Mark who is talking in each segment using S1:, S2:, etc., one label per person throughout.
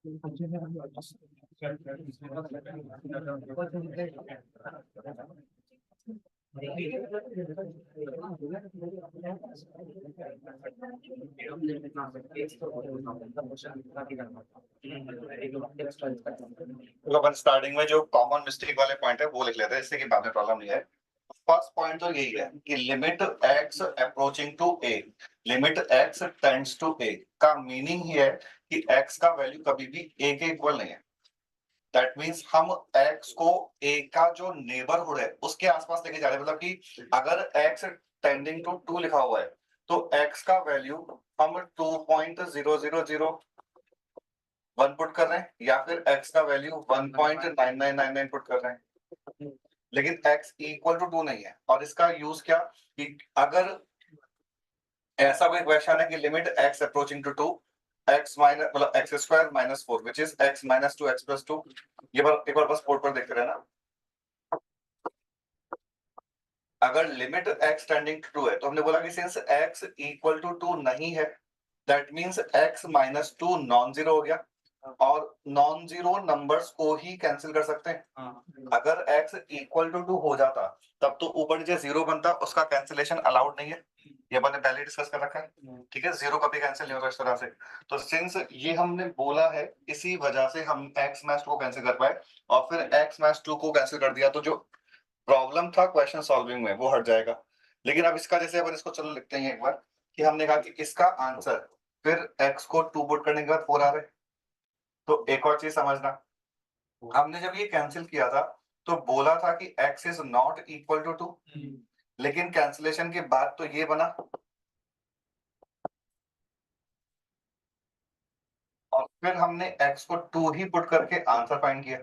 S1: तो अपन स्टार्टिंग में जो कॉमन मिस्टेक वाले पॉइंट है वो लिख लेते हैं, इससे कि बाद में प्रॉब्लम नहीं है। फर्स्ट पॉइंट तो यही है कि limit X approaching to A, limit X tends to A का मीनिंग ही है कि एक्स का वैल्यू कभी भी ए के इक्वल नहीं है। दैट मीन्स हम एक्स को ए का जो नेबरहुड है उसके आसपास लेके जा रहे हैं। मतलब कि अगर एक्स टेंडिंग टू 2 लिखा हुआ है तो एक्स का वैल्यू हम 2.0001 पुट कर रहे हैं या फिर एक्स का वैल्यू 1.9999 पुट कर रहे हैं, लेकिन x इक्वल टू 2 नहीं है। और इसका यूज क्या कि अगर ऐसा कोई क्वेश्चन है कि limit x approaching to 2 x minus मतलब X square minus 4 which is x minus 2 x plus 2, ये बार एक बार बस बोर्ड पर देखते रहना। अगर लिमिट x टेंडिंग टू 2 है तो हमने बोला कि सिंस x इक्वल टू 2 नहीं है that means x minus 2 non zero हो गया, और नॉन जीरो नंबर्स को ही कैंसिल कर सकते हैं। अगर x इक्वल टू 2 हो जाता तब तो ऊपर नीचे जीरो बनता, उसका कैंसिलेशन अलाउड नहीं है, ये अपन ने पहले डिस्कस कर रखा है। ठीक है, जीरो कभी कैंसिल नहीं होता इस तरह से। तो सिंस ये हमने बोला है इसी वजह से हम x मैक्स 2 को कैंसिल कर पाए और फिर x मैक्स 2 को कैंसिल कर दिया, तो जो प्रॉब्लम था क्वेश्चन सॉल्विंग में वो हट जाएगा। लेकिन अब इसका जैसे अपन इसको चलो लिखते हैं एक बार कि हमने कहा कि इसका आंसर फिर x को 2 पुट करने के बाद 4 आ रहा है। तो एक और चीज समझना, हमने जब ये कैंसिल किया था तो बोला था कि x is not equal to 2, लेकिन कैंसिलेशन के बाद तो ये बना और फिर हमने x को 2 ही पुट करके आंसर फाइंड किया।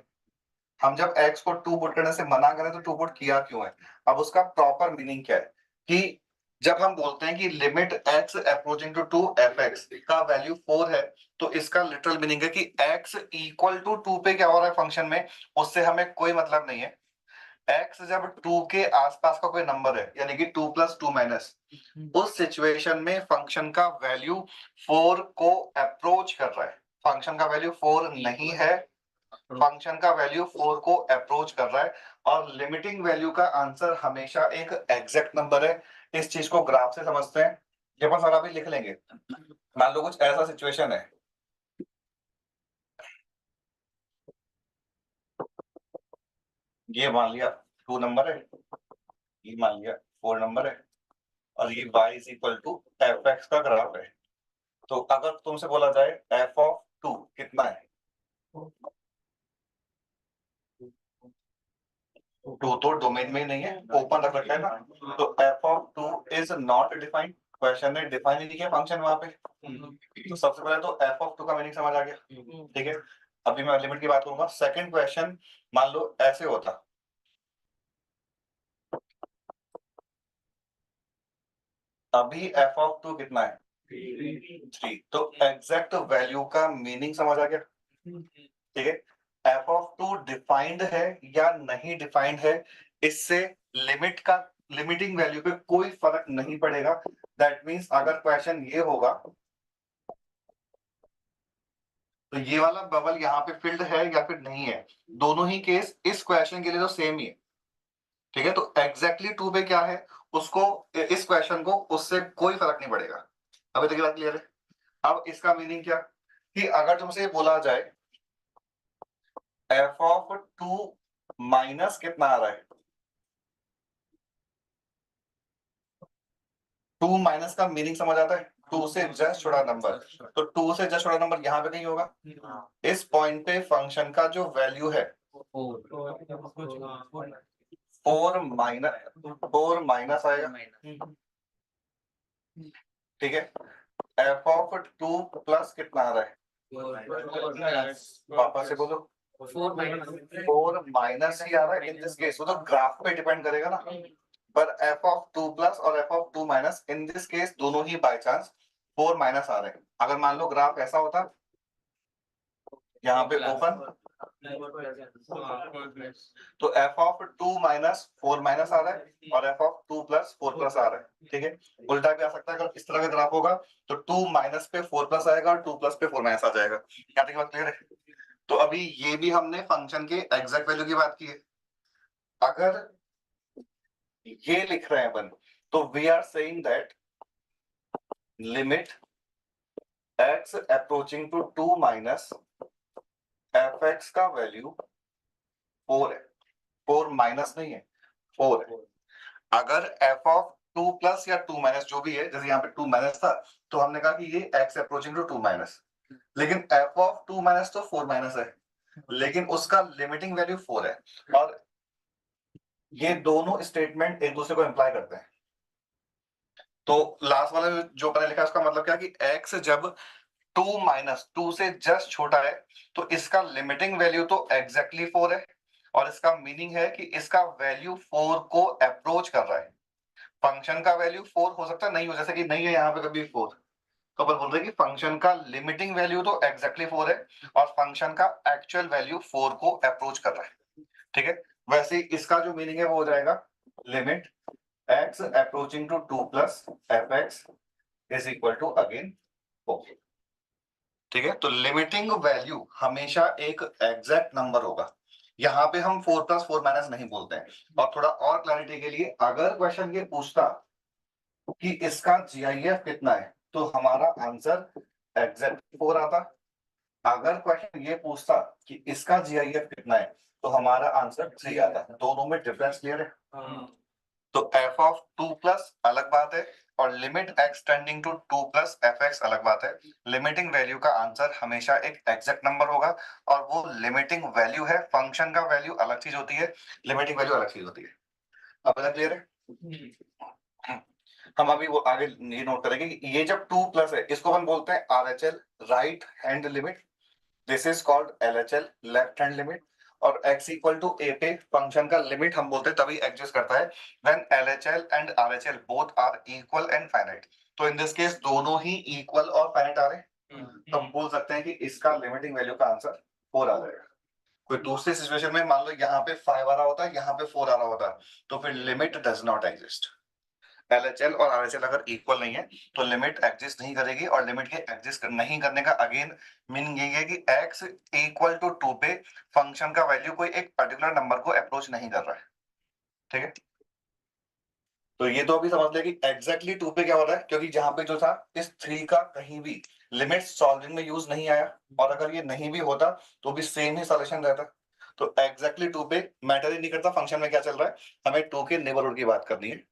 S1: हम जब x को 2 पुट करने से मना करें तो 2 पुट किया क्यों है, अब उसका प्रॉपर मीनिंग क्या है कि जब हम बोलते हैं कि limit x approaching to 2 fx का वैल्यू 4 है तो इसका लिटरल मीनिंग है कि x इक्वल टू 2 पे क्या हो रहा है फंक्शन में, उससे हमें कोई मतलब नहीं है। x जब 2 के आसपास का कोई नंबर है यानी कि 2 प्लस 2 माइनस, उस सिचुएशन में फंक्शन का वैल्यू 4 को अप्रोच कर रहा है। फंक्शन का वैल्यू 4 नहीं है, फंक्शन का वैल्यू 4 को अप्रोच कर रहा है। और लिमिटिंग वैल्यू का आंसर हमेशा एक एग्जैक्ट नंबर है। इस चीज को ग्राफ से समझते हैं, ये अपन सारा भी लिख लेंगे। मान लो कुछ ऐसा सिचुएशन है, ये मान लिया 2 नंबर है, ये मान लिया 4 नंबर है और ये y is equal to F X का ग्राफ है। तो अगर तुमसे बोला जाए एफ ऑफ 2 कितना है, 2 तो डोमेन में ही नहीं है, ओपन रख रखा है ना, तो F of 2 is not defined. Question ने डिफाइन नहीं किया फंक्शन वहां पे, तो सबसे पहले तो एफ ऑफ 2 का मीनिंग समझ आ गया। ठीक है, अभी मैं लिमिट की बात करूंगा। सेकंड क्वेश्चन मान लो ऐसे होता, अभी एफ ऑफ 2 कितना है 3, तो एग्जैक्ट वैल्यू का मीनिंग समझ आ गया। ठीक है, एफ ऑफ 2 डिफाइंड है या नहीं डिफाइंड है, इससे लिमिट का लिमिटिंग वैल्यू पे कोई फर्क नहीं पड़ेगा। दैट मींस अगर क्वेश्चन ये होगा तो ये वाला बबल यहाँ पे फिल्ड है या फिर नहीं है, दोनों ही केस इस क्वेश्चन के लिए तो सेम ही है। ठीक है, तो एग्जैक्टली 2 पे क्या है उसको, इस क्वेश्चन को उससे कोई फर्क नहीं पड़ेगा। अभी तक ये बात क्लियर है। अब इसका मीनिंग क्या कि अगर तुमसे बोला जाए एफ ऑफ 2 माइनस कितना आ रहा है, 2 माइनस का मीनिंग समझ आता है, 2 से जस्ट छोटा नंबर, तो 2 से जस्ट छोटा नंबर यहाँ पे कहीं होगा। इस पॉइंट पे फंक्शन का जो वैल्यू है 4 माइनस आएगा। ठीक है, एफ ऑफ 2 प्लस कितना आ रहा है, पापा से बोलो 4 माइनस ही आ रहा है इन दिस केस, वो तो ग्राफ पे डिपेंड करेगा ना। पर एफ ऑफ 2 प्लस और F of 2 minus in this case दोनों ही बाय चांस 4 माइनस आ रहे हैं। अगर मान लो ग्राफ ऐसा होता यहाँ पे ओपन तो एफ ऑफ 2 माइनस 4 माइनस आ रहा है और एफ ऑफ 2 प्लस 4 प्लस आ रहा है, ठीक है। उल्टा भी आ सकता है, अगर इस तरह का ग्राफ होगा तो 2 माइनस पे 4 प्लस आएगा और 2 प्लस पे 4 माइनस आ जाएगा। यहाँ तक बात क्लियर है? तो अभी ये भी हमने फंक्शन के एग्जैक्ट वैल्यू की बात की है। अगर ये लिख रहे हैं अपन, तो we are saying that limit x approaching to 2 minus F X का वैल्यू 4 है। 4 माइनस नहीं है, 4 है। अगर एफ ऑफ 2 प्लस या 2 माइनस जो भी है, जैसे यहाँ पे 2 माइनस था तो हमने कहा कि ये x अप्रोचिंग टू 2 माइनस, लेकिन एफ ऑफ 2 माइनस तो 4 माइनस है, लेकिन उसका लिमिटिंग वैल्यू 4 है। और ये दोनों स्टेटमेंट एक दूसरे को इंप्लाई करते हैं। तो लास्ट वाला जो मैंने लिखा उसका मतलब क्या कि x जब 2 माइनस 2 से जस्ट छोटा है तो इसका लिमिटिंग वैल्यू तो एग्जैक्टली 4 है, और इसका मीनिंग है कि इसका वैल्यू 4 को अप्रोच कर रहा है। फंक्शन का वैल्यू 4 हो सकता है, नहीं हो, जैसे कि नहीं है यहाँ पे कभी 4, तो अपन बोल रहे हैं कि फंक्शन का लिमिटिंग वैल्यू तो एग्जैक्टली 4 है और फंक्शन का एक्चुअल वैल्यू 4 को अप्रोच कर रहा है, ठीक है। वैसे ही इसका जो मीनिंग है वो हो जाएगा limit x approaching to 2 plus F X is equal to again 4, ठीक है। तो लिमिटिंग वैल्यू हमेशा एक एग्जैक्ट नंबर होगा। यहाँ पे हम 4 प्लस 4 माइनस नहीं बोलते हैं। और थोड़ा और क्लैरिटी के लिए, अगर क्वेश्चन ये पूछता कि इसका जीआईएफ कितना है तो हमारा आंसर एग्जैक्ट 4 आता। अगर क्वेश्चन ये पूछता कि इसका जीआईएफ कितना है तो हमारा आंसर 3 आता। दोनों में डिफरेंस क्लियर है? तो एफ ऑफ 2 प्लस अलग बात है और limit X tending to 2 plus F X अलग बात है। लिमिटिंग वैल्यू का आंसर हमेशा एक एग्जैक्ट नंबर होगा, और वो लिमिटिंग वैल्यू है। फंक्शन का वैल्यू अलग चीज होती है, लिमिटिंग वैल्यू अलग चीज होती है। अब क्लियर है? हम अभी वो आगे ये नोट करेंगे कि ये जब 2 प्लस है इसको हम बोलते हैं RHL, right hand limit. This is called LHL, left hand limit. और x इक्वल टू ए पे फंक्शन का लिमिट हम बोलते हैं तभी एग्जिस्ट करता है when LHL and RHL both are equal and finite. तो इन दिस केस दोनों ही इक्वल और फाइनाइट आ रहे हैं, तो हम बोल सकते हैं कि इसका लिमिटिंग वैल्यू का आंसर 4 आ जाएगा। कोई दूसरी सिचुएशन में मान लो यहाँ पे 5 आ रहा होता है, यहाँ पे 4 आ रहा होता, तो फिर limit does not exist. LHL और आरएचएल अगर इक्वल नहीं है तो लिमिट एग्जिस्ट नहीं करेगी, और लिमिट के एग्जिस्ट नहीं करने का अगेन मीनिंग यही है कि x इक्वल टू 2 पे फंक्शन का वैल्यू कोई एक पर्टिकुलर नंबर को अप्रोच नहीं कर रहा है, ठीक है। तो ये तो अभी समझ लिया कि एग्जैक्टली 2 पे क्या हो रहा है, क्योंकि जहां पे जो था इस 3 का कहीं भी लिमिट सॉल्विंग में यूज नहीं आया, और अगर ये नहीं भी होता तो भी सेम ही सॉल्यूशन रहता। तो एग्जैक्टली 2 पे मैटर ही नहीं करता फंक्शन में क्या चल रहा है, हमें 2 के नेबरहुड की बात करनी है।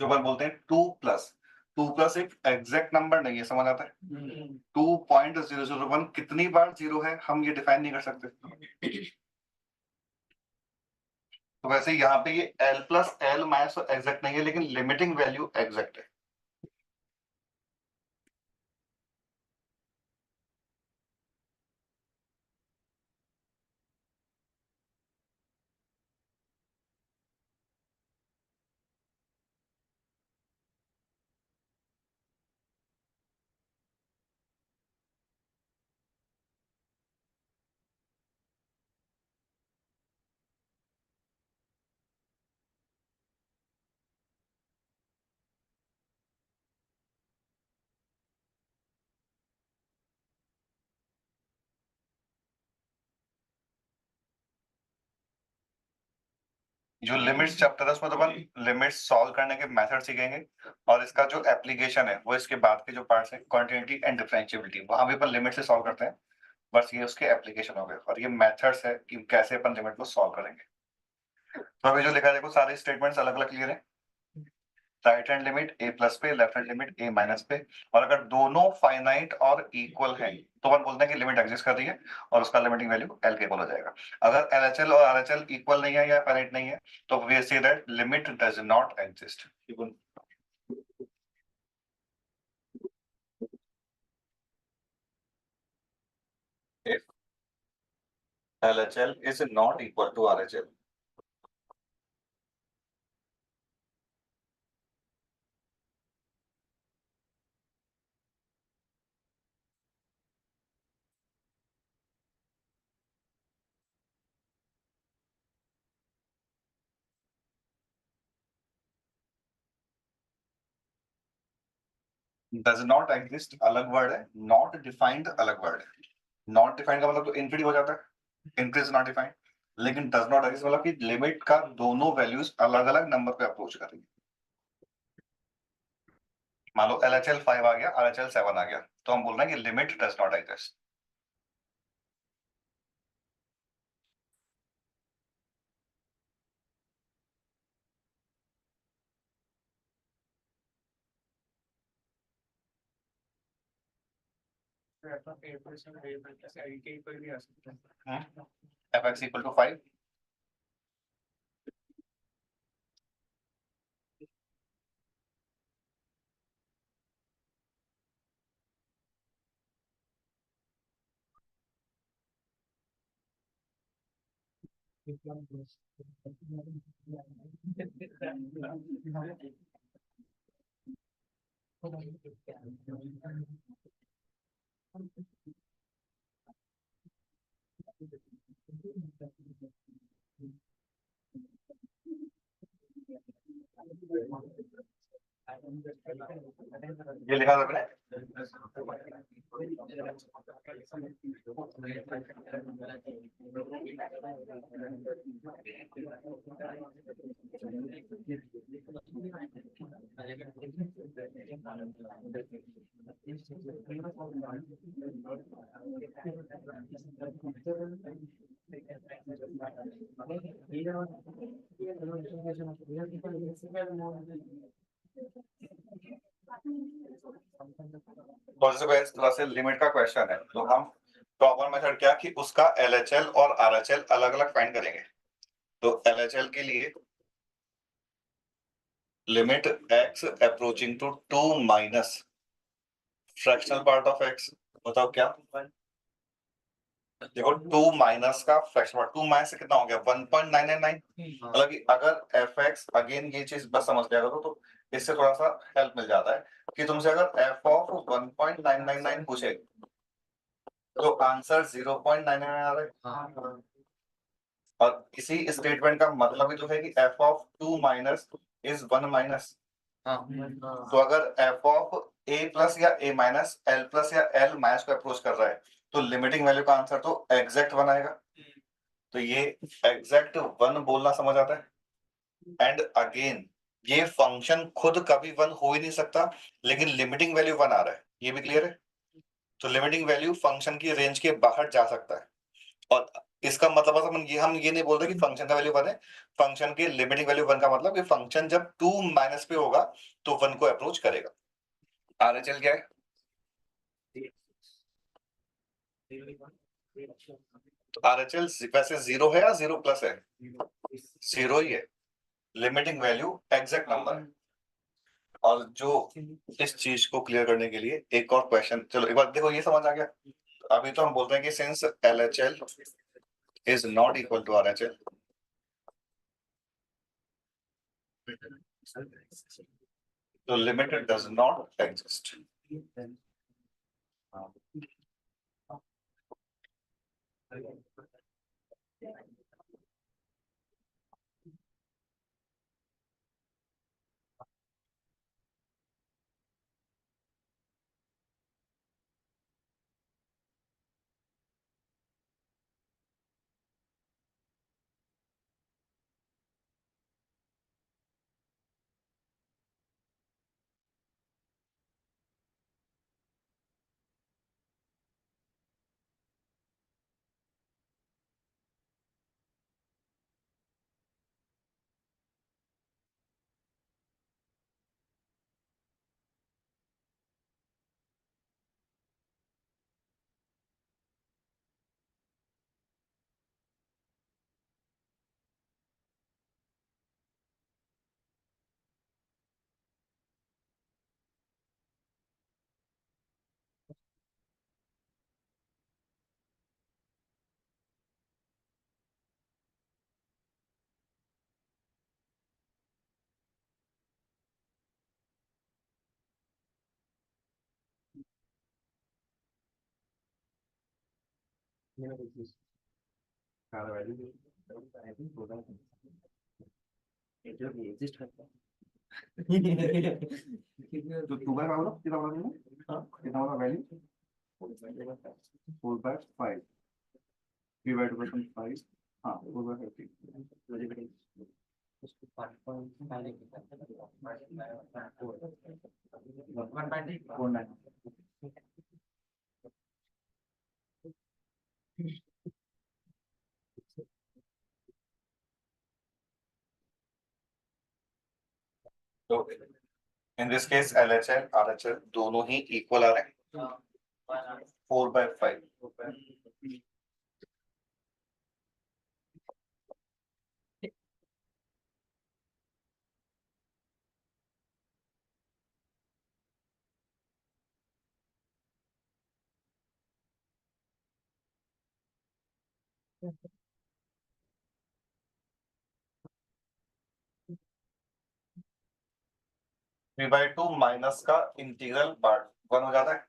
S1: जो अपन बोलते हैं 2+ एक एग्जैक्ट नंबर नहीं है, समझ आता है। 2.001 कितनी बार जीरो है हम ये डिफाइन नहीं कर सकते। तो वैसे यहाँ पे ये L+L- एग्जैक्ट नहीं है, लेकिन लिमिटिंग वैल्यू एग्जैक्ट है। जो लिमिट्स चैप्टर है उसमें तो अपन लिमिट्स सॉल्व करने के मेथड सीखेंगे, और इसका जो एप्लीकेशन है वो इसके बाद के जो पार्ट्स है कॉन्टिन्यूटी एंड डिफरेंशिएबिलिटी, वहां भी अपन लिमिट से सॉल्व करते हैं। बस ये उसके एप्लीकेशन हो गए, और ये मेथड्स है कि कैसे अपन लिमिट को सॉल्व करेंगे। तो अभी जो लिखा है देखो, सारे स्टेटमेंट्स अलग अलग क्लियर है। राइट हैंड लिमिट a+ पे, लेफ्ट हैंड लिमिट a- पे, और अगर दोनों फाइनाइट और इक्वल हैं तो अपन बोलते हैं कि लिमिट एग्जिस्ट कर रही है, और उसका लिमिटिंग वैल्यू L के इक्वल हो जाएगा। अगर LHL और RHL इक्वल नहीं है या फाइनाइट नहीं है तो we say that limit does not exist. If LHL is not equal to RHL, does not exist अलग वर्ड है, नॉट डिफाइंड अलग वर्ड है। नॉट डिफाइंड का मतलब तो इंक्रीज हो जाता है, इंक्रीज नॉट डिफाइंड, लेकिन डज नॉट एग्जिस्ट मतलब कि लिमिट का दोनों वैल्यूज अलग अलग नंबर पे अप्रोच करेंगे। मान लो LHL 5 आ गया, RHL 7 आ गया, तो हम बोल रहे हैं कि limit does not exist. fx equal to 5। ये लिखा था मैंने। तो जैसे इस तरह से लिमिट का क्वेश्चन है तो हम प्रॉपर मेथड क्या कि उसका LHL और RHL अलग अलग फाइंड करेंगे। तो LHL के लिए limit x approaching to 2 minus fractional part of x, बताओ क्या। देखो 2 माइनस का फ्रैक्शन पार्ट, 2 माइनस से कितना हो गया 1.999। मतलब कि अगर fx, अगेन ये चीज बस समझ लिया करो तो इससे थोड़ा सा हेल्प मिल जाता है कि तुमसे अगर f ऑफ 1.999 पूछे तो आंसर 0.999 आ रहा है। और इसी स्टेटमेंट का मतलब ही तो है कि f of 2 minus is 1 minus. तो अगर f ऑफ a+ या a- L+ या L- को अप्रोच कर रहा है तो लिमिटिंग वैल्यू का आंसर तो एग्जैक्ट 1 आएगा। तो ये एग्जैक्ट 1 बोलना समझ आता है। एंड अगेन ये फंक्शन खुद कभी 1 हो ही नहीं सकता, लेकिन लिमिटिंग वैल्यू 1 आ रहा है, ये भी क्लियर है। तो लिमिटिंग वैल्यू फंक्शन की रेंज के बाहर जा सकता है, और इसका मतलब हम ये नहीं बोल रहे कि फंक्शन का वैल्यू 1 है, फंक्शन की लिमिटिंग वैल्यू 1 का मतलब कि फंक्शन जब 2 माइनस पे होगा तो 1 को अप्रोच करेगा। आरएचएल क्या है? तो आरएचएल वैसे 0 है या 0 प्लस है? 0 ही है, लिमिटिंग वैल्यू एग्जैक्ट नंबर है। और जो इस चीज को क्लियर करने के लिए एक और क्वेश्चन, चलो एक बार देखो, ये समझ आ गया। अभी तो हम बोलते हैं कि since LHL is not equal to RHL, तो लिमिटेड डज नॉट एग्जिस्ट। तो 2 बाय 5 कितना होगा? कितना होगा वैल्यू? 4/5, 3/2/5, हाँ 4/50, 4/9। तो in this case LHL RHL दोनों ही इक्वल आ रहे हैं, 4/5। थ्री बाई टू माइनस का इंटीग्रल पार्ट 1 हो जाता है।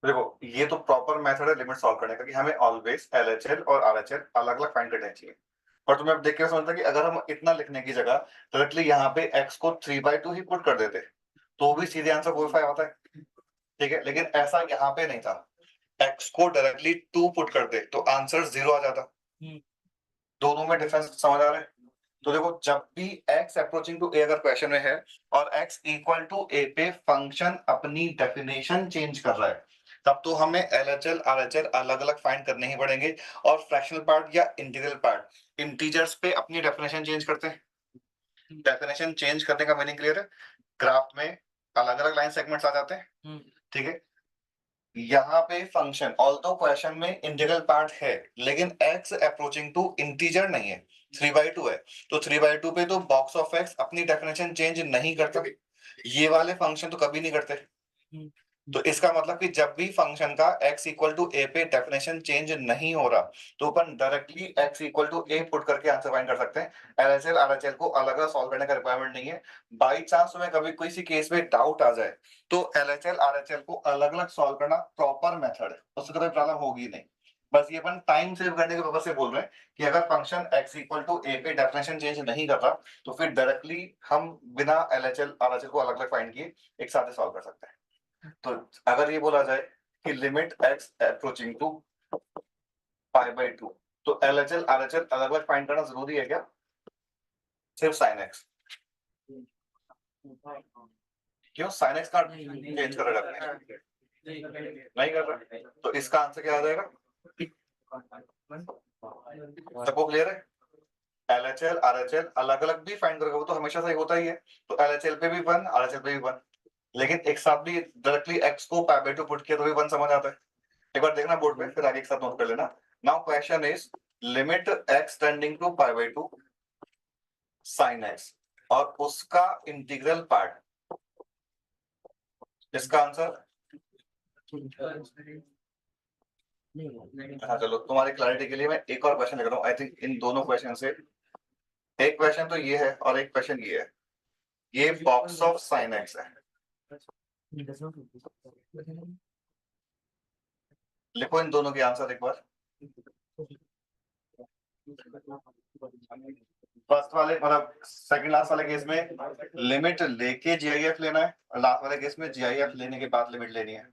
S1: देखो ये तो प्रॉपर मेथड है लिमिट सॉल्व करने का कि हमें ऑलवेज एलएचएल और आरएचएल अलग अलग फाइंड करने चाहिए। और तुम्हें अब देख के समझता कि अगर हम इतना लिखने की जगह डायरेक्टली यहाँ पे x को 3/2 ही पुट कर देते तो भी सीधे आंसर 4/5 आता है, ठीक है। लेकिन ऐसा यहाँ पे नहीं था, x को डायरेक्टली 2 पुट करते तो आंसर 0 आ जाता। दोनों में डिफरेंस समझ आ रहा है? तो देखो जब भी x अप्रोचिंग टू a अगर क्वेश्चन में है और x इक्वल टू a पे फंक्शन अपनी डेफिनेशन चेंज कर रहा है, तब तो हमें एलएचएल आरएचएल अलग अलग फाइंड करने ही पड़ेंगे। और फ्रैक्शनल पार्ट या इंटीग्रल पार्ट इंटीजर्स पे अपनी डेफिनेशन चेंज करते हैं। डेफिनेशन चेंज करने का मीनिंग क्लियर है? ग्राफ में अलग अलग लाइन सेगमेंट्स आ जाते हैं, ठीक है। यहाँ पे फंक्शन ऑल्दो क्वेश्चन में इंटीग्रल पार्ट है लेकिन x अप्रोचिंग टू इंटीजर नहीं है, 3/2 है। तो 3/2 पे तो बॉक्स ऑफ x अपनी डेफिनेशन चेंज नहीं करता, ये वाले फंक्शन तो कभी नहीं करते। तो इसका मतलब कि जब भी फंक्शन का x इक्वल टू ए पे डेफिनेशन चेंज नहीं हो रहा तो अपन directly x equal to A put करके आंसर फाइंड कर सकते हैं। एलएचएल आरएचएल को अलग अलग सॉल्व करने का रिक्वायरमेंट नहीं है। बाई चांस तुम्हें कभी किसी केस में डाउट आ जाए तो एलएचएल आरएचएल को अलग अलग सॉल्व करना प्रॉपर मेथड है, उससे कोई प्रॉब्लम होगी नहीं। बस ये अपन टाइम सेव करने के पर्पज से बोल रहे हैं कि अगर फंक्शन x इक्वल टू ए पे डेफिनेशन चेंज नहीं कर रहा तो फिर डायरेक्टली हम बिना एलएचएल आरएचएल को अलग अलग फाइंड किए एक साथ सॉल्व कर सकते हैं। तो अगर ये बोला जाए कि limit x approaching to pi by 2 तो एलएचएल आरएचएल अलग अलग फाइंड करना जरूरी है क्या? सिर्फ साइन x क्यों साइन x का चेंज कर रहा है नहीं कर रहा तो इसका आंसर क्या आ जाएगा? सबको क्लियर है? एलएचएल आरएचएल अलग अलग भी फाइंड करोगे वो तो हमेशा सही होता ही है। तो एलएचएल पे भी 1 आरएचएल पे भी 1 लेकिन एक साथ भी डायरेक्टली x को पाई बाई 2 पुट किया तो भी 1 समझ आता है। एक बार देखना बोर्ड पे फिर आगे एक साथ नोट कर लेना। Now question is limit x tending to pi by 2 sin x और उसका इंटीग्रल पार्ट इसका आंसर। हाँ चलो तुम्हारी क्लैरिटी के लिए मैं एक और क्वेश्चन लिख रहा हूँ। आई थिंक इन दोनों क्वेश्चन से एक क्वेश्चन तो ये है और एक क्वेश्चन ये है। ये बॉक्स ऑफ साइन एक्स है। लिखो इन दोनों के आंसर एक बार। फर्स्ट वाले मतलब सेकंड लास्ट वाले केस में लिमिट लेके जीआईएफ लेना है और लास्ट वाले केस में जीआईएफ लेने के बाद लिमिट लेनी है।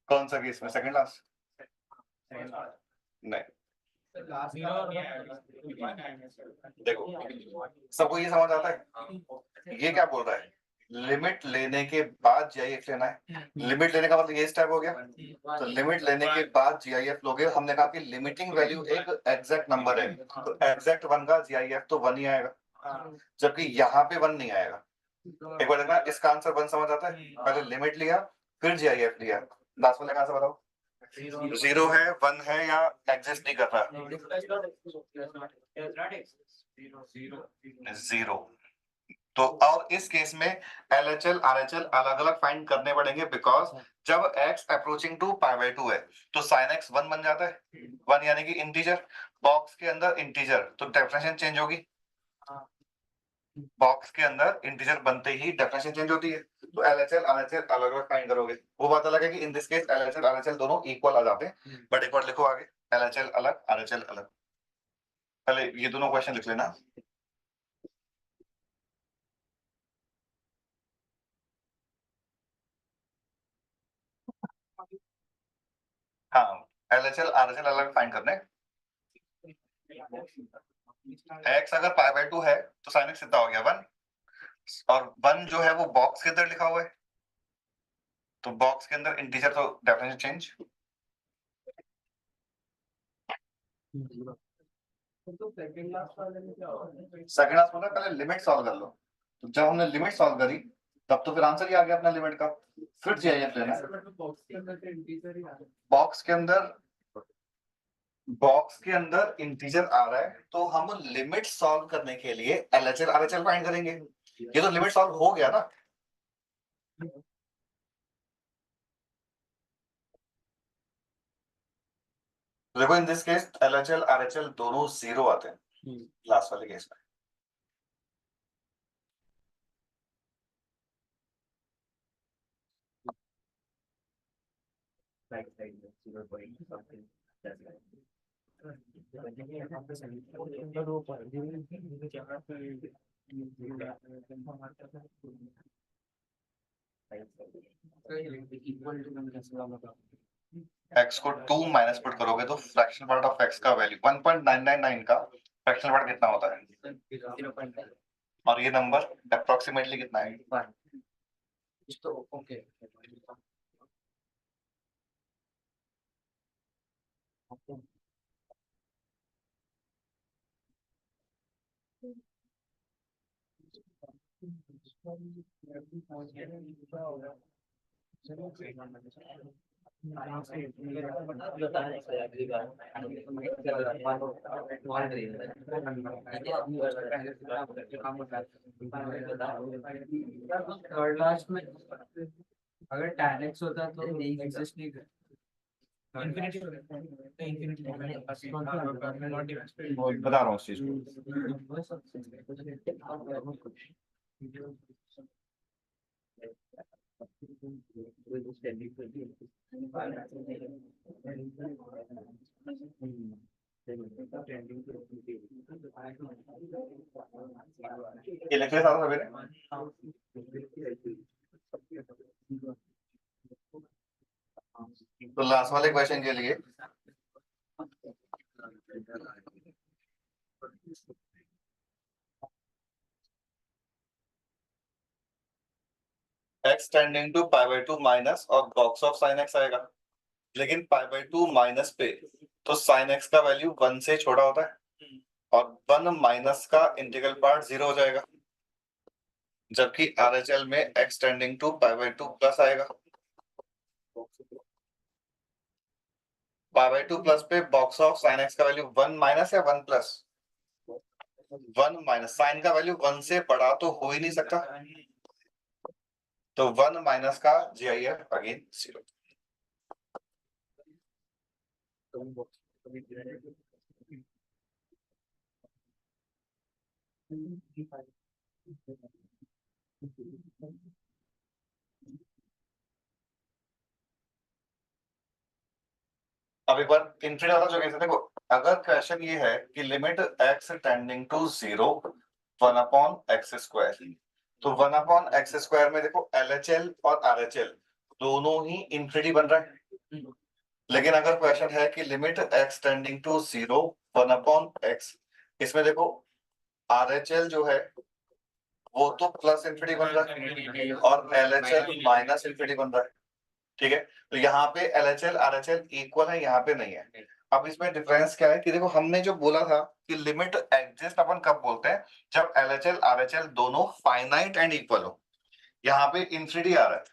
S1: कौन सा केस में सेकंड लास्ट? नहीं देखो सबको ये समझ आता है ये क्या बोल रहा है लिमिट लेने के बाद जीआईएफ लेना है। लिमिट लेने का मतलब ये स्टेप हो गया। तो लिमिट लेने के बाद जीआईएफ लोगे। हमने कहा कि लिमिटिंग वैल्यू एक एग्जैक्ट नंबर है तो एग्जैक्ट 1 का जीआईएफ तो 1 ही आएगा जबकि यहाँ पे 1 नहीं आएगा। एक बार देखना इसका आंसर 1 समझ आता है। पहले लिमिट लिया फिर जीआईएफ लिया। लास्ट वाले का आंसर बताओ। 0 है 1 है या एग्जिस्ट नहीं कर रहा? 0। तो और इस केस में एलएचएल आरएचएल अलग अलग फाइंड करने पड़ेंगे बिकॉज जब x approaching to pi by 2 है तो साइन x 1 बन जाता है 1 यानी कि इंटीजर। बॉक्स के अंदर इंटीजर तो डेफिनेशन चेंज होगी। बॉक्स के अंदर इंटीजर बनते ही डेफिनेशन चेंज होती है। तो एलएचएल आरएचएल अलग अलग फाइंड करोगे वो बात अलग है कि in this case LHL RHL दोनों इक्वल आ जाते हैं। बट एक बार लिखो आगे एलएचएल अलग आरएचएल अलग। पहले ये दोनों क्वेश्चन लिख लेना। हाँ एलएचएल आरएचएल अलग फाइंड करने। एक्स अगर पाई बाई 2 है तो साइन एक्स कितना हो गया 1 और 1 जो है वो बॉक्स के अंदर लिखा हुआ है तो बॉक्स के अंदर इंटीजर तो डेफिनेशन चेंज। सेकंड लास्ट में पहले लिमिट सॉल्व कर लो। तो जब हमने लिमिट सॉल्व करी तब तो फिर आंसर ही आ गया अपना लिमिट का। फिर जीआईएफ लेना बॉक्स के अंदर इंटीजर आ रहा है तो हम लिमिट सॉल्व करने के लिए एलएचएल आरएचएल फाइंड करेंगे। ये तो लिमिट सॉल्व हो गया ना। देखो in this case LHL RHL दोनों 0 आते हैं लास्ट वाले केस में। एक्स को 2 माइनस पुट करोगे तो फ्रैक्शनल पार्ट ऑफ एक्स का वैल्यू 1.999 का फ्रैक्शनल पार्ट कितना होता है और ये नंबर अप्रोक्सीमेटली कितना है?
S2: थर्ड लास्ट में अगर tan x होता तो एग्जिस्ट नहीं करता।
S1: बता रहा हूँ उस चीज को। ये लिख लिया था सवेरे। तो लास्ट वाले क्वेश्चन के लिए x tending to pi by 2 minus और बॉक्स ऑफ साइन x आएगा, लेकिन पाई बाई 2 माइनस पे तो साइन x का वैल्यू 1 से छोटा होता है और 1 माइनस का इंटीग्रल पार्ट 0 हो जाएगा, जबकि RHL में x tending to pi by 2 plus आएगा। पाई बाई 2 प्लस पे बॉक्स ऑफ साइन x का वैल्यू 1 माइनस या 1 प्लस, 1 माइनस, साइन का वैल्यू 1 से बड़ा तो हो ही नहीं सकता, तो 1 माइनस का GIF अगेन 0। अब एक बार इंफिनिटी वाला जो कैसे देखो, अगर क्वेश्चन ये है कि limit x tending to 0 1 upon x square, तो 1 अपॉन एक्स स्क्वायर में देखो LHL और RHL दोनों ही इंफिनिटी बन रहा है। लेकिन अगर क्वेश्चन है कि limit x tending to 0 1 upon x, इसमें देखो RHL जो है वो तो प्लस इंफिनिटी बन रहा है और LHL माइनस इंफिनिटी बन रहा है। ठीक है, तो यहाँ पे LHL RHL इक्वल है, यहाँ पे नहीं है। अब इसमें डिफरेंस क्या है कि देखो हमने जो बोला था कि लिमिट एग्जिस्ट अपन कब बोलते हैं, जब LHL RHL दोनों फाइनाइट एंड इक्वल हो। यहाँ पे इंफिनिटी आ रहा है,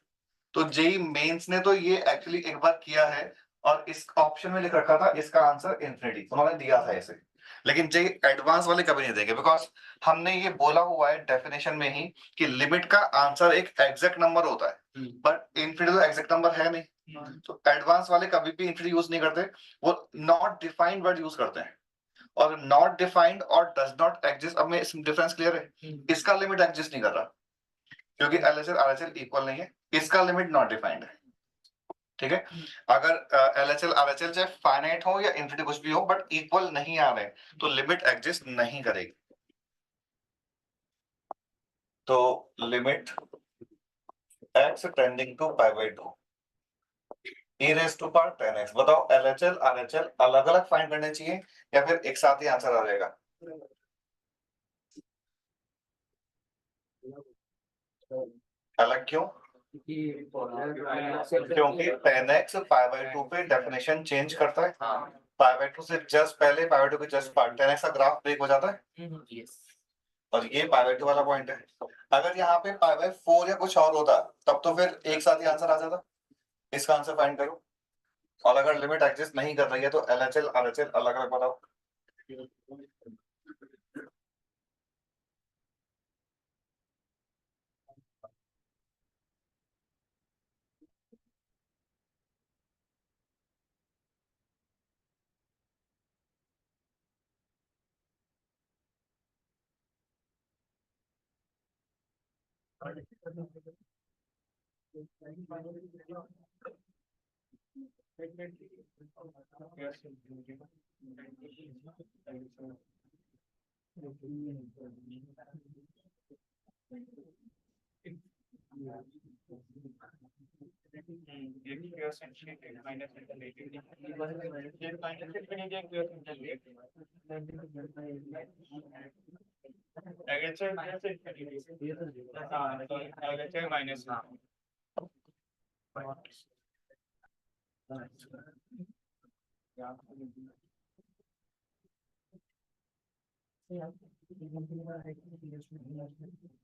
S1: तो जेई मेंस ने तो ये एक्चुअली एक बार किया है और इस ऑप्शन में लिख रखा था इसका आंसर इंफिनिटी, उन्होंने दिया था इसे। लेकिन जेई एडवांस वाले कभी नहीं देंगे, बिकॉज हमने ये बोला हुआ है डेफिनेशन में ही कि लिमिट का आंसर एक एग्जैक्ट नंबर होता है, बट इंफिनिटी तो एग्जैक्ट नंबर है नहीं, तो एडवांस वाले कभी भी इंफिनिटी यूज नहीं करते, वो नॉट डिफाइंड वर्ड यूज करते हैं। और नॉट डिफाइंड और डज नॉट एग्जिस्ट, अब में डिफरेंस क्लियर है, इसका लिमिट एग्जिस्ट नहीं कर रहा क्योंकि LHL RHL इक्वल नहीं है, इसका लिमिट नॉट डिफाइंड है। ठीक है, अगर LHL RHL चाहे फाइनाइट हो या इंफिनिटी कुछ भी हो बट इक्वल नहीं आ रहे तो लिमिट एग्जिस्ट नहीं करेगी। तो limit x tending to pi by 2 e raise to power 10x, बताओ LHL RHL अलग अलग फाइंड करने चाहिए या फिर एक साथ ही आंसर आ जाएगा? अलग क्यों? क्योंकि 10x पाई बाई 2 पे डेफिनेशन चेंज करता है। पाई बाई 2 से जस्ट पहले पाई बाई 2 के जस्ट पार्ट 10x का ग्राफ ब्रेक हो जाता है और ये पाई बाई 2 वाला पॉइंट है। अगर यहाँ पे पाई बाई 4 या कुछ और होता तब तो फिर एक साथ ही आंसर आ जाता। इसका आंसर फाइंड करो, और अगर लिमिट एग्जिस्ट नहीं कर रही है तो LHL RHL अलग अलग बताओ।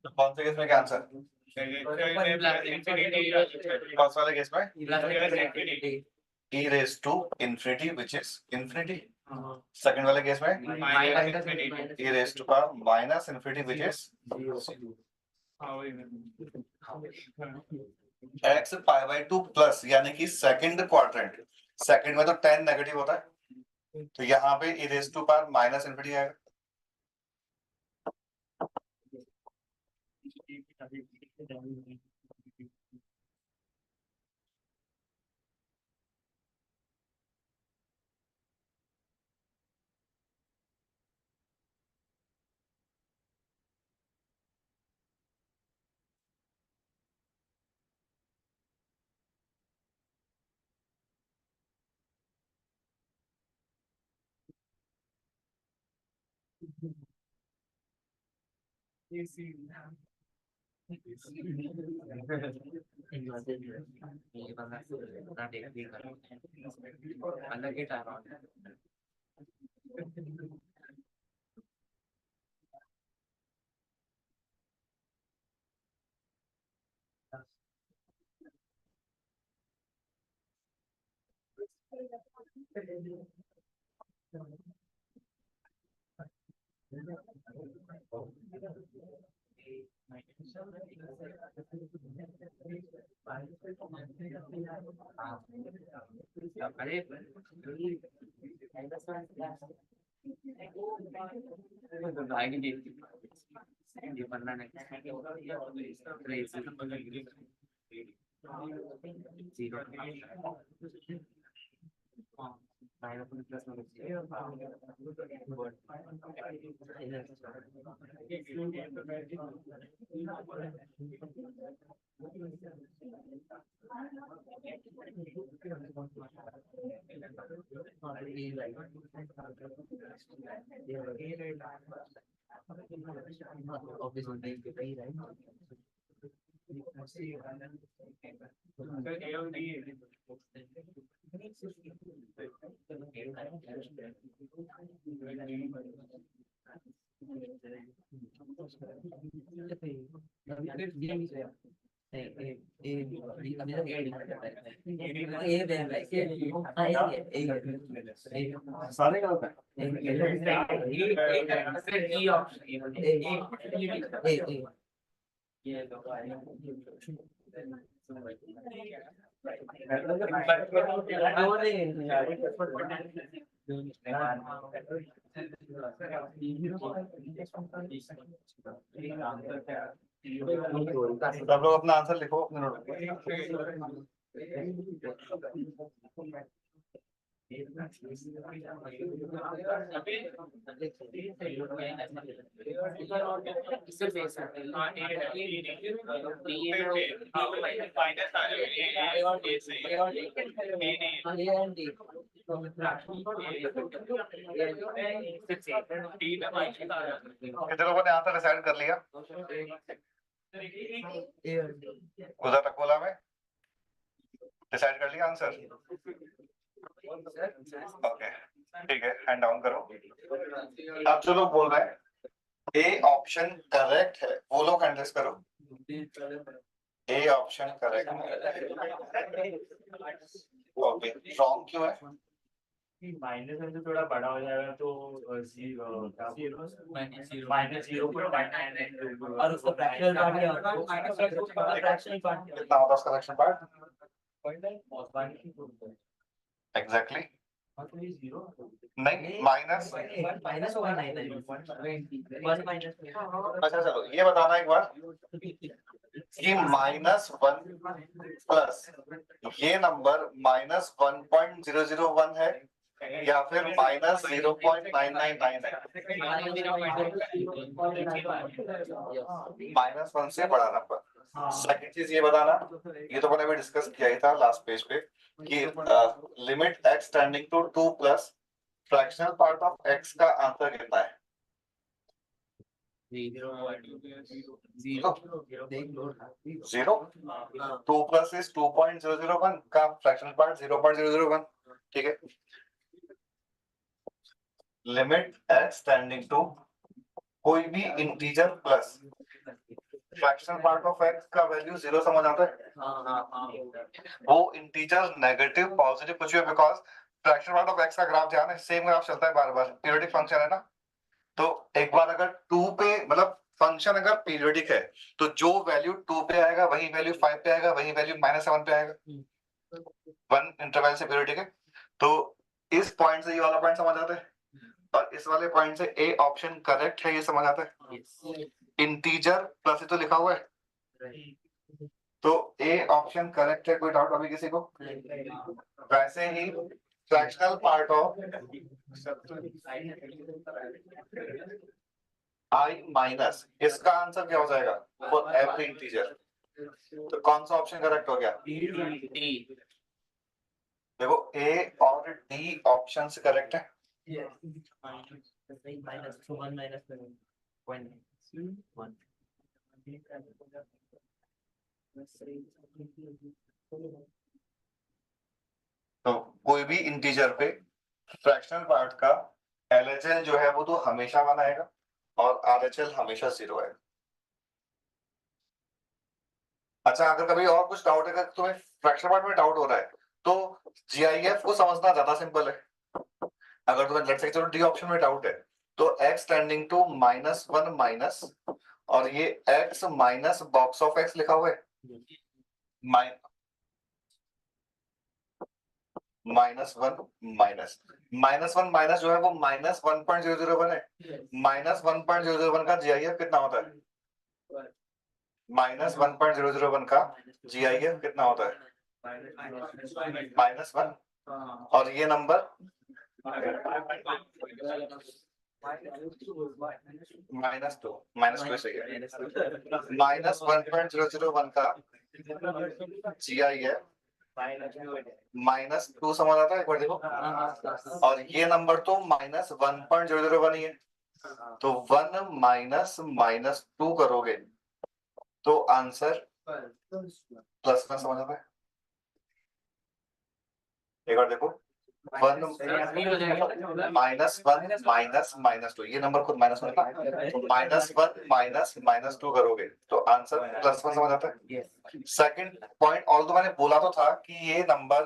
S1: तो कौन से केस में क्या आंसर? फर्स्ट वाले केस में e raised to infinity which is infinity. Second वाले केस में e raised to power minus infinity which is x pi by 2 plus यानी कि सेकंड क्वाड्रेंट, सेकंड में तो 10 नेगेटिव होता है तो यहाँ पे e raised to power minus infinity आएगा.
S2: अलग ही टाइम अरे
S1: सारे गलत है. सब लोग अपना आंसर लिखो अपने नोट पे. कितने लोगों ने आंसर डिसाइड कर लिया उधर टकोला में? डिसाइड कर लिया आंसर? ओके ठीक है, हैंड डाउन करो. अब जो लोग बोल रहे हैं ए ऑप्शन करेक्ट है वो लोग हैंड रेस करो. ए ऑप्शन करेक्ट है. ओके रॉन्ग क्यों है?
S3: माइनस में तो थोड़ा बड़ा हो जाएगा तो -0
S2: और उसका फ्रैक्शनल पार्ट
S1: कितना होता है उसका फ्रैक्शन पार्ट? एग्जैक्टली नहीं माइनस.
S2: माइनस होगा
S1: अच्छा चलो ये बताना एक बार कि -1 प्लस ये नंबर -1.001 है या फिर -0.999 है. -1 से बड़ा नंबर. सेकंड चीज ये बताना, ये तो मैंने भी डिस्कस किया ही था लास्ट पेज पे कि limit x tending to 2 plus fractional part of x का आंसर कितना है? 0. 2 प्लस इज 2.001 का फ्रैक्शनल पार्ट 0.001. ठीक है. लिमिट x टेंडिंग टू कोई भी integer plus fractional part of x का वैल्यू 0 समझ आता है, वो इंटीजर नेगेटिव पॉजिटिव कुछ भी, because fractional part of x का ग्राफ ध्यान है सेम ग्राफ चलता है बार बार, पीरियोडिक फंक्शन है ना। तो एक बार अगर 2 पे मतलब फंक्शन अगर पीरियोडिक है तो जो वैल्यू 2 पे आएगा वही वैल्यू 5 पे आएगा, वही वैल्यू -7 पे आएगा, 1 इंटरवल से पीरियोडिक है। तो इस पॉइंट से ये वाला पॉइंट समझ आता है, और इस वाले पॉइंट से ए ऑप्शन करेक्ट है, ये समझ आता है। इंटीजर प्लस ही तो लिखा हुआ है, तो ए ऑप्शन करेक्ट है। कोई डाउट अभी किसी को? वैसे ही fractional part of I minus, इसका आंसर क्या हो जाएगा फॉर एवरी इंटीजर? तो कौन सा ऑप्शन करेक्ट हो गया? देखो ए और डी ऑप्शन करेक्ट है। तो कोई भी इंटीजर पे फ्रैक्शनल पार्ट का एलएचएल जो है वो तो हमेशा 1 आएगा और आरएचएल हमेशा 0 आएगा। अच्छा, अगर कभी और कुछ डाउट है, अगर तुम्हें फ्रैक्शनल पार्ट में डाउट हो रहा है तो जीआईएफ को समझना ज्यादा सिंपल है। अगर तुम्हें लेट्स से चलो डी ऑप्शन में डाउट है तो x टेंडिंग टू -1 माइनस, और ये x minus box of x लिखा हुआ है, -1 माइनस जो है वो -1.001 है। -1.001 का जीआईएफ कितना होता है? -1.001 का जीआईएफ कितना होता है? -1, और ये नंबर -2 सही है। -1.001 का जीआईएफ -2 समझ आता है, एक बार देखो। और ये नंबर तो -1.001 ही है, तो 1 -2 करोगे तो आंसर प्लस में समझ आता है। एक बार देखो, 1 -1 -2, ये नंबर खुद -1 था, तो -1 -2 करोगे तो आंसर प्लस में समझ आता है। सेकंड पॉइंट, ऑल तो मैंने बोला तो था कि ये number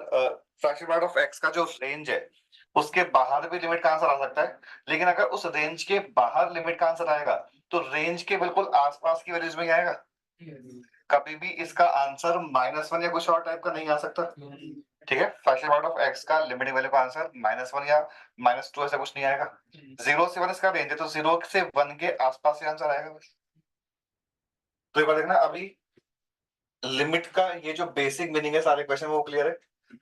S1: fractional part of x का जो रेंज है उसके बाहर भी लिमिट का आंसर आ सकता है, लेकिन अगर उस रेंज के बाहर लिमिट का आंसर आएगा तो रेंज के बिल्कुल आसपास की वैल्यूज में ही आएगा। कभी भी इसका आंसर -1 या कुछ और टाइप का नहीं आ सकता, ठीक है। फ्रैक्शनल पार्ट ऑफ x का लिमिटिंग वैल्यू का आंसर -1 या -2 ऐसा कुछ नहीं आएगा। 0 से 1 इसका रेंज है, तो 0 से 1 के आसपास ही आंसर आएगा बस। तो एक बार देखना, अभी लिमिट का ये जो बेसिक मीनिंग है सारे क्वेश्चन वो क्लियर है।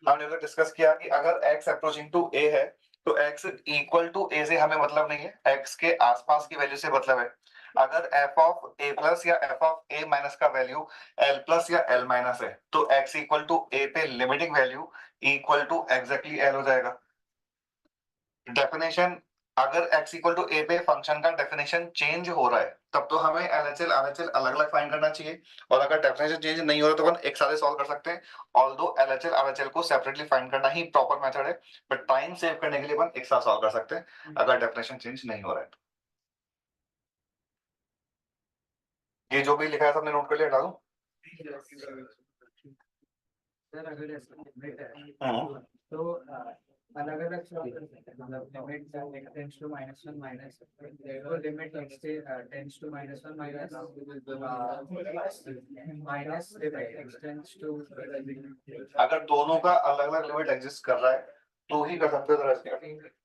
S1: हमने तो डिस्कस किया कि अगर x अप्रोचिंग टू a है तो x इक्वल टू a से हमें मतलब नहीं है, x के आसपास की वैल्यू से मतलब है। अगर f ऑफ a प्लस या f ऑफ a माइनस का वैल्यू l प्लस या l माइनस है तो x इक्वल टू a पे limiting value equal to exactly l हो जाएगा। डेफिनेशन, अगर x इक्वल टू a पे फंक्शन का डेफिनेशन चेंज हो रहा है तब तो हमें LHL RHL अलग अलग फाइंड करना चाहिए, और अगर डेफिनेशन चेंज नहीं हो रहा तो अपन एक साथ सॉल्व कर सकते हैं। ऑल्दो LHL RHL को सेपरेटली फाइंड करना ही प्रॉपर मेथड है, बट टाइम सेव करने के लिए अपन एक साथ सॉल्व कर सकते हैं अगर डेफिनेशन चेंज नहीं हो रहा है। ये जो भी लिखा है सबने नोट कर लिया, हटा दूं?
S2: सर अगर ऐसा लिमिट है तो अलग अलग मतलब लिमिट टेंस टू -1 माइनस और limit tends to -1 minus minus tends to,
S1: अगर दोनों का अलग अलग लिमिट एग्जिस्ट कर रहा है तो ही कर सकते हो, तो ऐसे नहीं कर सकते।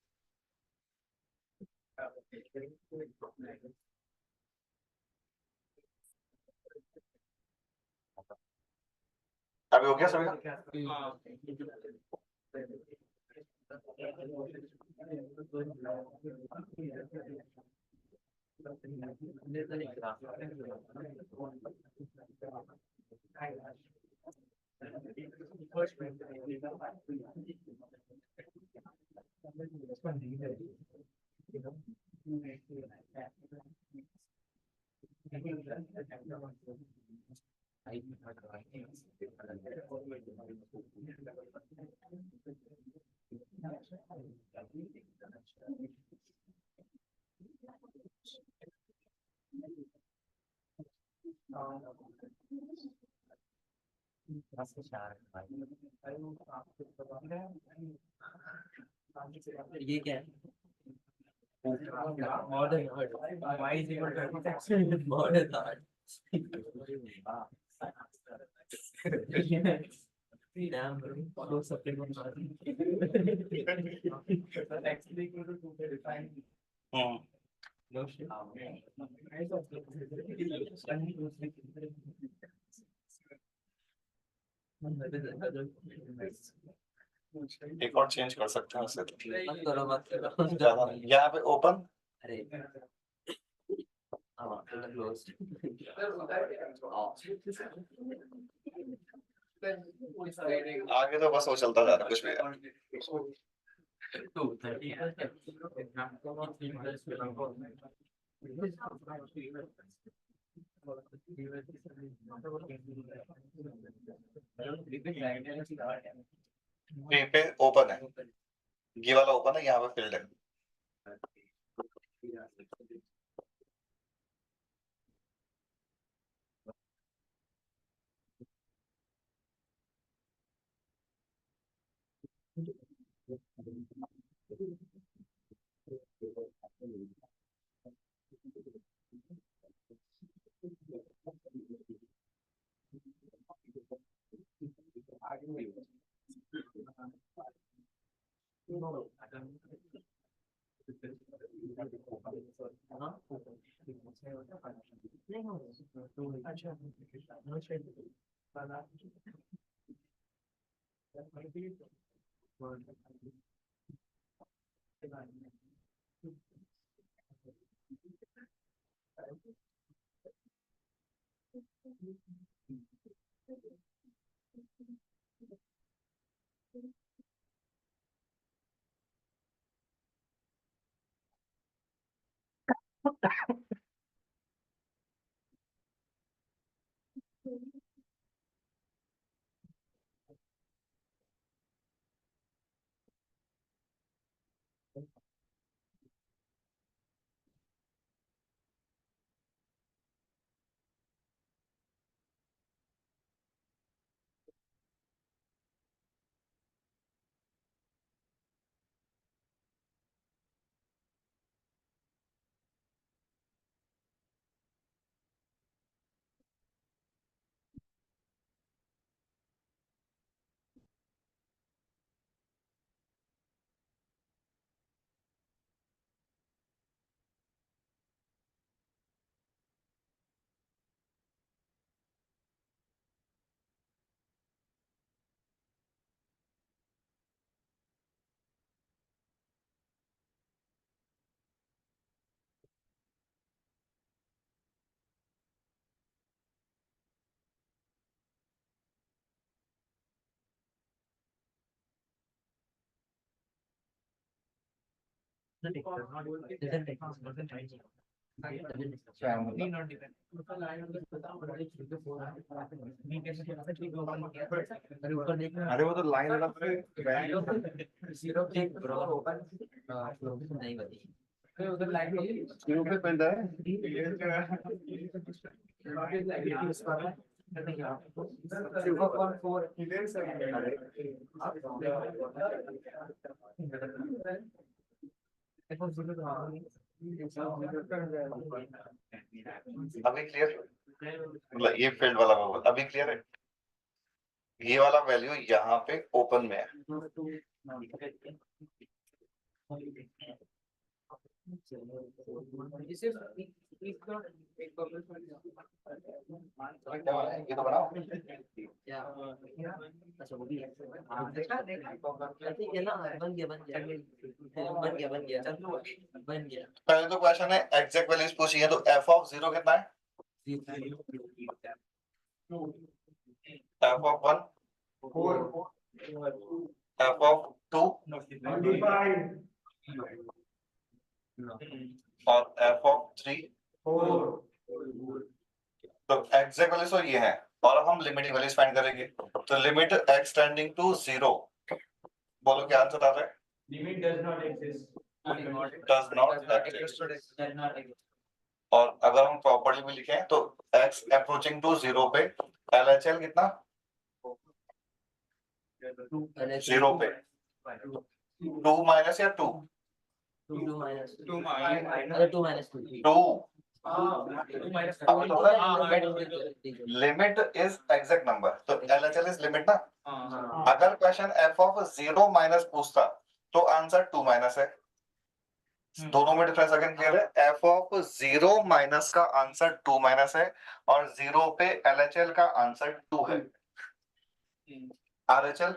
S1: अभी हो गया सभी?
S2: ये क्या है? Modern art. Y is equal to modern art. Damn, bro. So something on art. Actually equal to 235. No shit.
S1: एक और चेंज कर सकते हैं उसे
S2: मत करो
S1: ज्यादा नहीं। यहाँ पे ओपन
S2: अरे हाँ क्लोज
S1: आगे तो बस वो चलता जा रहा है कुछ भी बी पे ओपन है, ये वाला ओपन है, यहाँ पे फील्ड है। अरे वो तो लाइन
S2: जीरो ब्रो ओपन नहीं बताइए उधर लाइन
S1: जीरो पे फील्ड है। अभी क्लियर, मतलब ये फील्ड वाला बबल अभी क्लियर है। ये वाला वैल्यू यहाँ पे ओपन में है। ये तो बनाओ।
S2: अच्छा वो भी है ना बन गया बन गया
S1: पहले तो क्वेश्चन है एग्जैक्ट वैल्यूज पूछी है, तो एफ ऑफ 0 कितना है? एफ ऑफ 1, एफ ऑफ 2 और एफ ऑफ 3। तो एग्जैक्ट वैल्यूज तो ये है और अब हम लिमिटिंग वैल्यूज फाइंड करेंगे। तो लिमिट x टेंडिंग टू 0, बोलो क्या आंसर आ रहा है?
S3: Limit does not exist.
S1: Does not exist. और अगर हम प्रॉपर्ली में लिखें तो x अप्रोचिंग टू 0 पे LHL कितना? जीरो पे 2 माइनस या 2
S2: 2 minus 2
S1: 2
S2: minus
S1: अब तो लिमिट इज एग्जैक्ट नंबर, तो LHL इज लिमिट ना। अगर क्वेश्चन f ऑफ 0 माइनस पूछता तो आंसर 2 माइनस है। दोनों में डिफरेंस अगेन क्लियर है। f ऑफ 0 माइनस का आंसर 2 माइनस है और 0 पे LHL का आंसर 2 है। RHL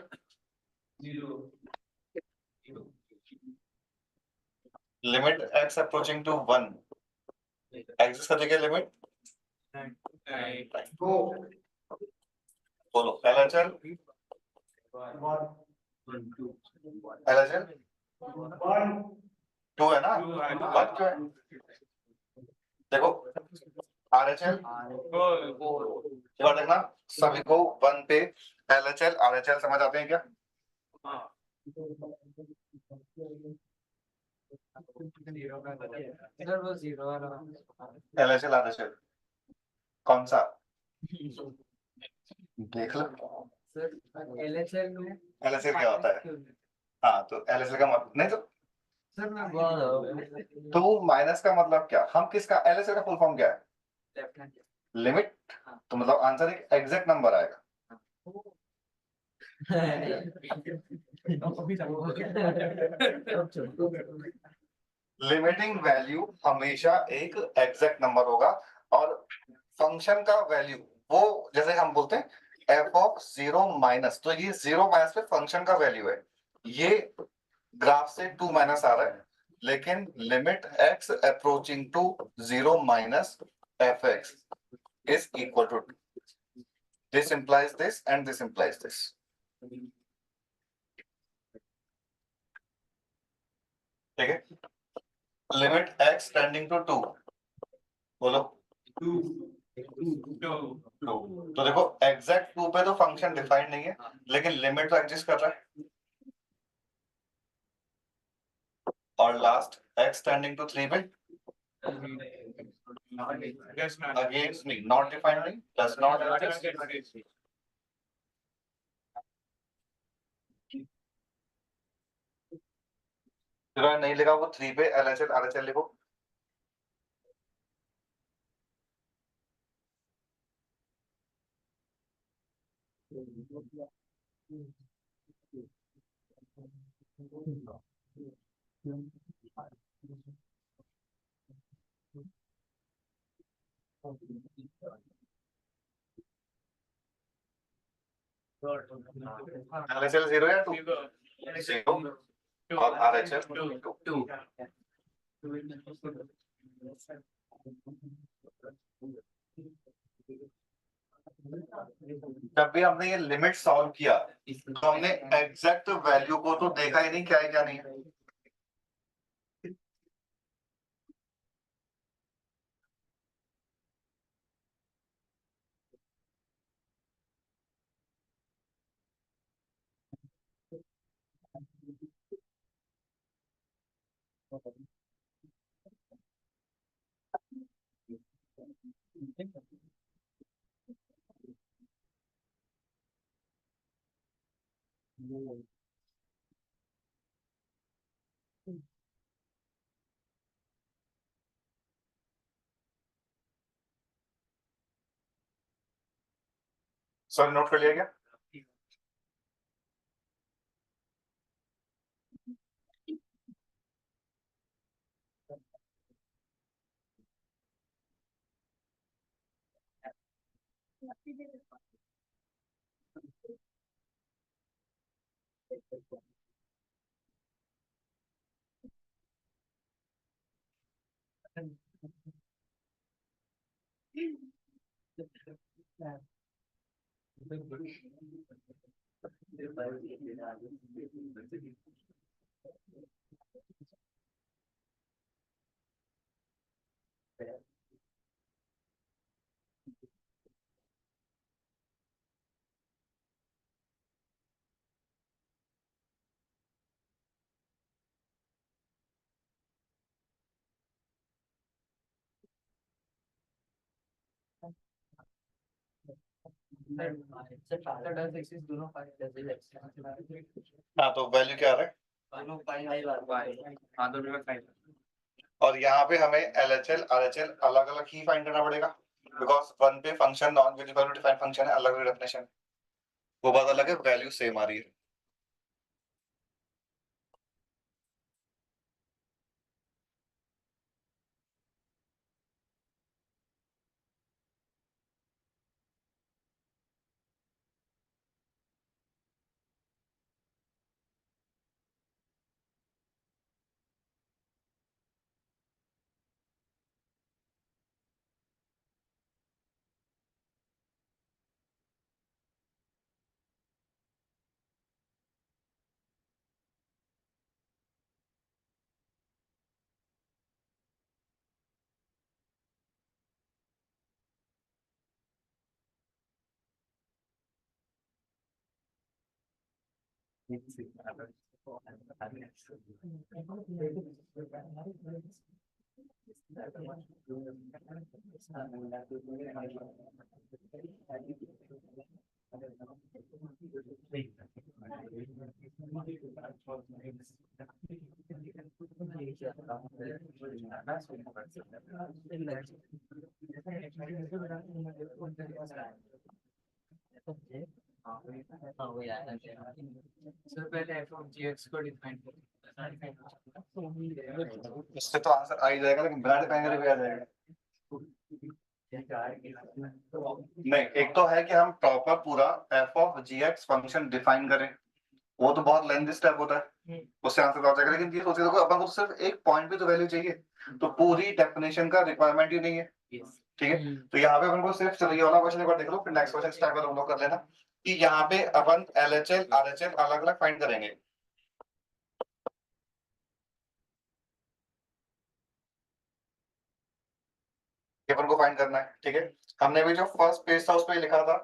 S1: limit x approaching to 1 exist करने के लिमिट बोलो LHL LHL 2 है ना, 1 क्यों है? देखो RHL एक बार देखना, सभी को 1 पे LHL RHL समझ आते हैं क्या?
S2: इधर वो 0 वाला
S1: LHL RHL कौन सा देख लो।
S2: सर LHL में
S1: LHL क्या होता है? हाँ तो LHL का मतलब नहीं, तो
S2: सर मैं
S1: तो माइनस का मतलब क्या? हम किसका LHL का फुल फॉर्म क्या है?
S2: Left hand
S1: limit. तो मतलब आंसर एक एग्जैक्ट नंबर आएगा। लिमिटिंग वैल्यू हमेशा एक एग्जैक्ट नंबर होगा और फंक्शन का वैल्यू वो जैसे हम बोलते हैं f ऑफ 0 माइनस, तो ये 0 माइनस पे फंक्शन का वैल्यू है। ये ग्राफ से 2 माइनस आ रहा है, लेकिन limit x approaching to 0 minus fx is equal to this implies this and this implies this. ठीक है, लिमिट x टेंडिंग टू 2 बोलो 2। तो देखो एग्जैक्ट 2 पे तो फंक्शन डिफाइंड नहीं है, लेकिन लिमिट तो एग्जिस्ट कर रहा है। और लास्ट x टेंडिंग टू 3 पे अगेंस्ट नहीं, नॉट डिफाइंड नहीं, डज नॉट एग्जिस्ट। नहीं लिखा वो 3 पे LHL RHL लिखो। LHL 0 या 2? 0 और RHL 2। जब भी हमने ये लिमिट सॉल्व किया तो हमने एग्जैक्ट वैल्यू को तो देखा ही नहीं क्या है क्या नहीं है। सर नोट कर लिया क्या?
S2: दोनों
S1: हाँ तो वैल्यू क्या आ रहा है,
S2: हाँ दोनों में फाइव।
S1: और यहाँ पे हमें LHL RHL अलग अलग ही फाइंड करना पड़ेगा, बिकॉज वन पे function non variable defined function है, अलग अलग डेफिनेशन, वो बात अलग है, वैल्यू सेम आ रही है।
S2: सर पहले f of gx को डिफाइन करो।
S1: इससे तो आंसर आ ही जाएगा, लेकिन बिना डिफाइन करे भी आ जाएगा। नहीं, एक तो है कि हम प्रॉपर पूरा f of gx function define करें, वो तो बहुत लेंथी स्टेप होता है, उससे आंसर आ जाएगा। लेकिन ये सोचिए, देखो अपन को तो सिर्फ एक पॉइंट पे तो वैल्यू चाहिए, तो पूरी डेफिनेशन का रिक्वायरमेंट ही नहीं है, ठीक है। तो यहाँ पे अपन को सिर्फ, चलो ये वाला क्वेश्चन एक बार देख लो, फिर नेक्स्ट क्वेश्चन स्टार्ट करो, हम लोग कर लेना कि यहाँ पे अपन LHL RHL अलग अलग फाइंड करेंगे। ये अपन को फाइंड करना है, ठीक है। हमने भी जो फर्स्ट पेज था उस पर लिखा था,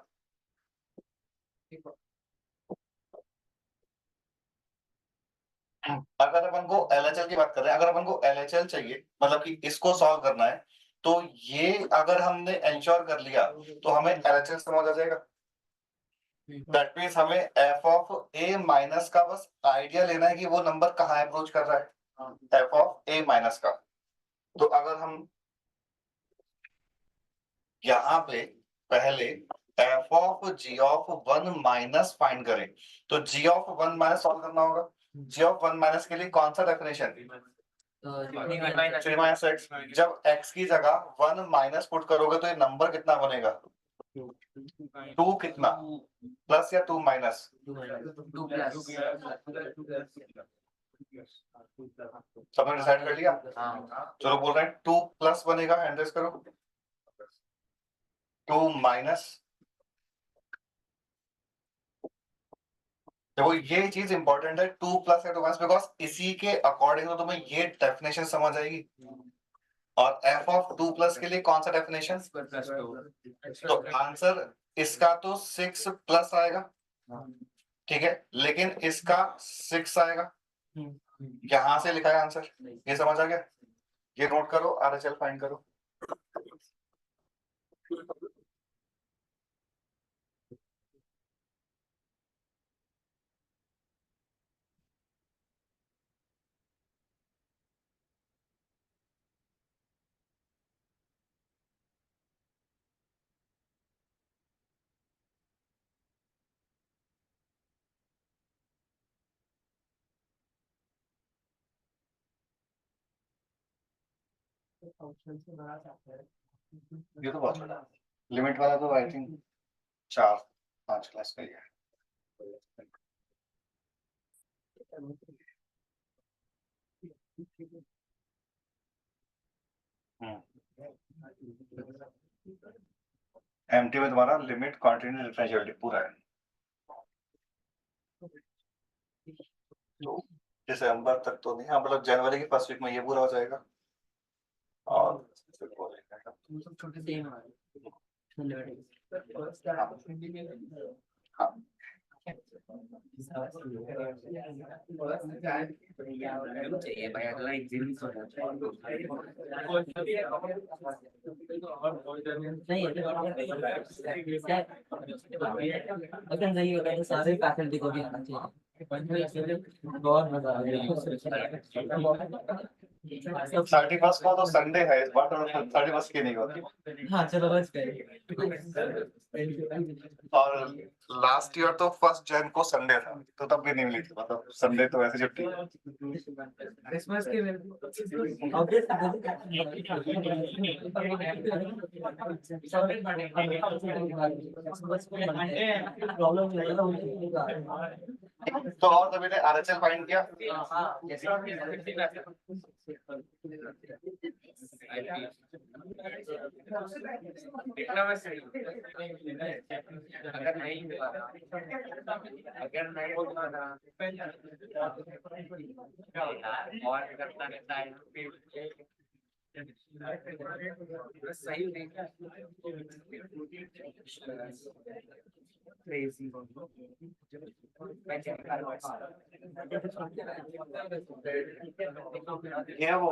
S1: अगर अपन को LHL की बात कर रहे हैं, अगर अपन को LHL चाहिए, मतलब कि इसको सॉल्व करना है, तो ये अगर हमने एंश्योर कर लिया तो हमें LHL समझ आ जाएगा। दैट मींस हमें f ऑफ a माइनस का बस आइडिया लेना है कि वो नंबर कहाँ अप्रोच कर रहा है, f ऑफ a माइनस का। तो अगर हम यहाँ पे पहले f of g of 1 minus find करें, तो g ऑफ 1 माइनस सॉल्व करना होगा। g ऑफ 1 माइनस के लिए कौन सा डेफिनेशन, 3 माइनस x। जब x की जगह 1 माइनस पुट करोगे तो ये नंबर कितना बनेगा, 2 कितना, प्लस या 2 माइनस,
S2: 2 प्लस।
S1: सबने डिसाइड कर लिया। चलो बोल रहे हैं 2 प्लस बनेगा, एंट्रेस करो 2 माइनस। देखो ये चीज इंपॉर्टेंट है, 2 प्लस या 2 माइनस, बिकॉज इसी के अकॉर्डिंग तो तुम्हें ये डेफिनेशन समझ आएगी। और f ऑफ 2 प्लस के लिए कौन सा डेफिनेशन, तो आंसर इसका तो 6 प्लस आएगा, ठीक है, लेकिन इसका 6 आएगा, यहां से लिखा है आंसर, ये समझ आ गया। ये नोट करो, RHL फाइंड करो। ये तो बहुत छोटा, लिमिट वाला तो आई थिंक 4-5 क्लास का ही है। एमटी में तुम्हारा लिमिट कॉन्टिन्यूस डिफरेंशियलिटी पूरा है, तो दिसंबर तक तो नहीं, हाँ मतलब जनवरी की फर्स्ट वीक में ये पूरा हो जाएगा। और फिर बोलेंगे
S2: छोटे से
S4: नहीं अगर नहीं होगा तो सारे फैकल्टी को भी आना चाहिए। बहुत मजा आ गया।
S1: 31 को तो संडे है इस बार, तो 31 की नहीं होती।
S4: हाँ चलो बस
S1: और लास्ट ईयर तो 1 जैन को संडे था, तो तब भी नहीं मिली थी, मतलब संडे तो ऐसे छुट्टी।
S2: क्रिसमस की
S1: तो और सभी ने आरएचएल फाइंड किया।
S2: अगर नहीं हुआ, अगर नहीं होगा ना, और करता रहता है सही नहीं
S1: ये वो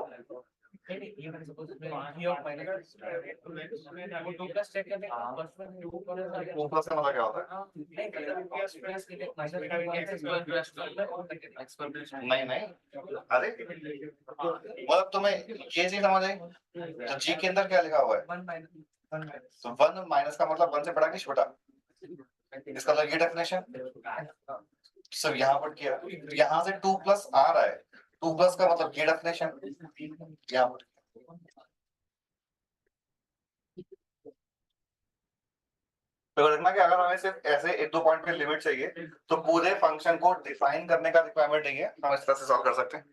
S1: ऊपर से मतलब क्या होता है? नहीं नहीं, अरे मतलब तुम्हें ये चीज समझ आई, तो जी के अंदर क्या लिखा हुआ है? तो 1 माइनस का मतलब 1 से बड़ा कि छोटा, इसका मतलब ये डेफिनेशन सिर्फ यहाँ पर किया। यहाँ से 2 प्लस आ रहा है, 2 प्लस का मतलब ये डेफिनेशन यहाँ पर। तो रखना कि अगर हमें सिर्फ ऐसे 1-2 पॉइंट पे लिमिट चाहिए, तो पूरे फंक्शन को डिफाइन करने का रिक्वायरमेंट नहीं है, हम इस तरह से सॉल्व कर सकते हैं।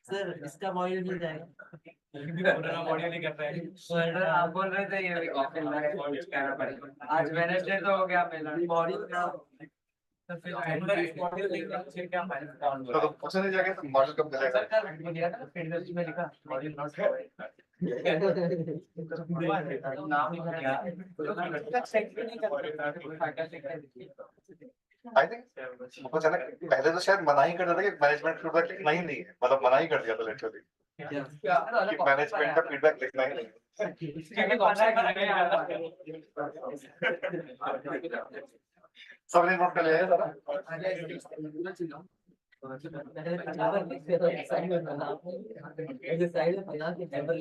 S4: सर इसका मॉड्यूल मिल जाएगा।
S2: सर आप बोल रहे थे ये कहना पड़ेगा, आज वेडनेसडे तो हो गया मेरा
S4: मॉड्यूल
S2: तो फिर क्या फायदा?
S1: तो पूछने जाके तो मॉडल कब मिलेगा?
S2: में लिखा मॉड्यूल नॉट नाम लिखा क्या?
S1: आई थिंक मुझे ना पहले तो शायद मना ही कर दिया था कि मैनेजमेंट फीडबैक लिखना ही नहीं है, मतलब मना ही कर दिया था लिटरली कि मैनेजमेंट का फीडबैक लिखना ही नहीं है। सबने नोट कर लिया है सारा।
S4: साइड में बना के टेबल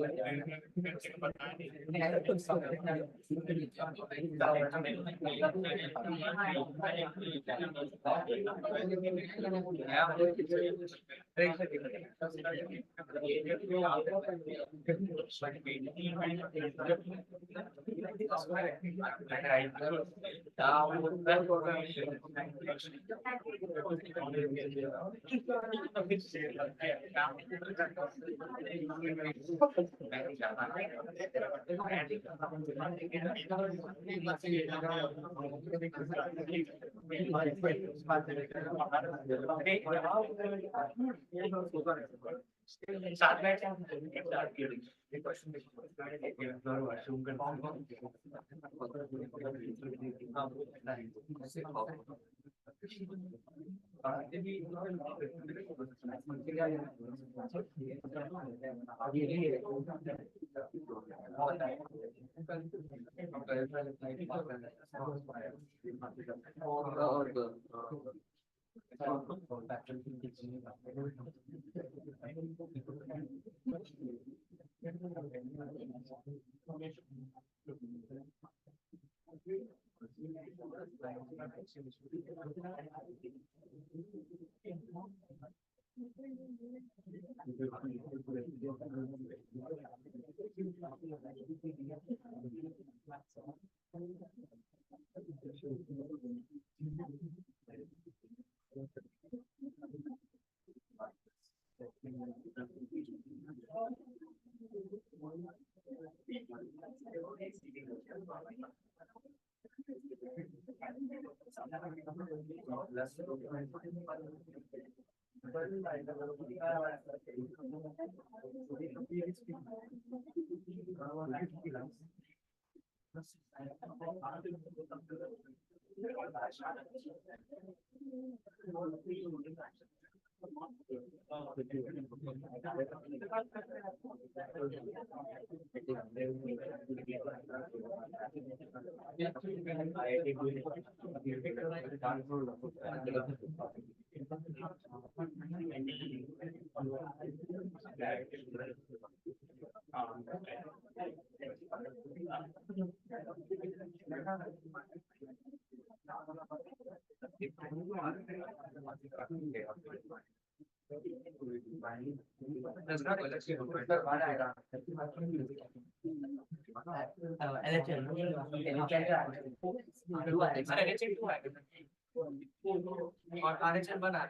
S2: और RHL बना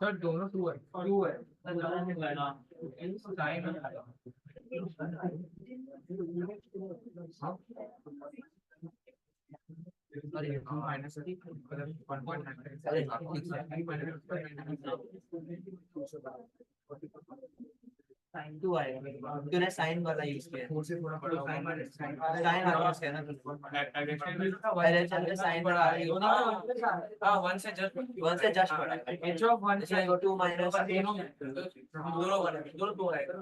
S2: सर दोनों टू है माइनस
S4: साइन टू आएगा तूने साइन वाला यूज किया साइन वाला यूज किया ना पहले चल के साइन वाला
S2: हाँ वन से जस्ट
S4: पड़ा
S2: h of 1
S4: इसमें 2 माइनस
S2: दोनों टू आएगा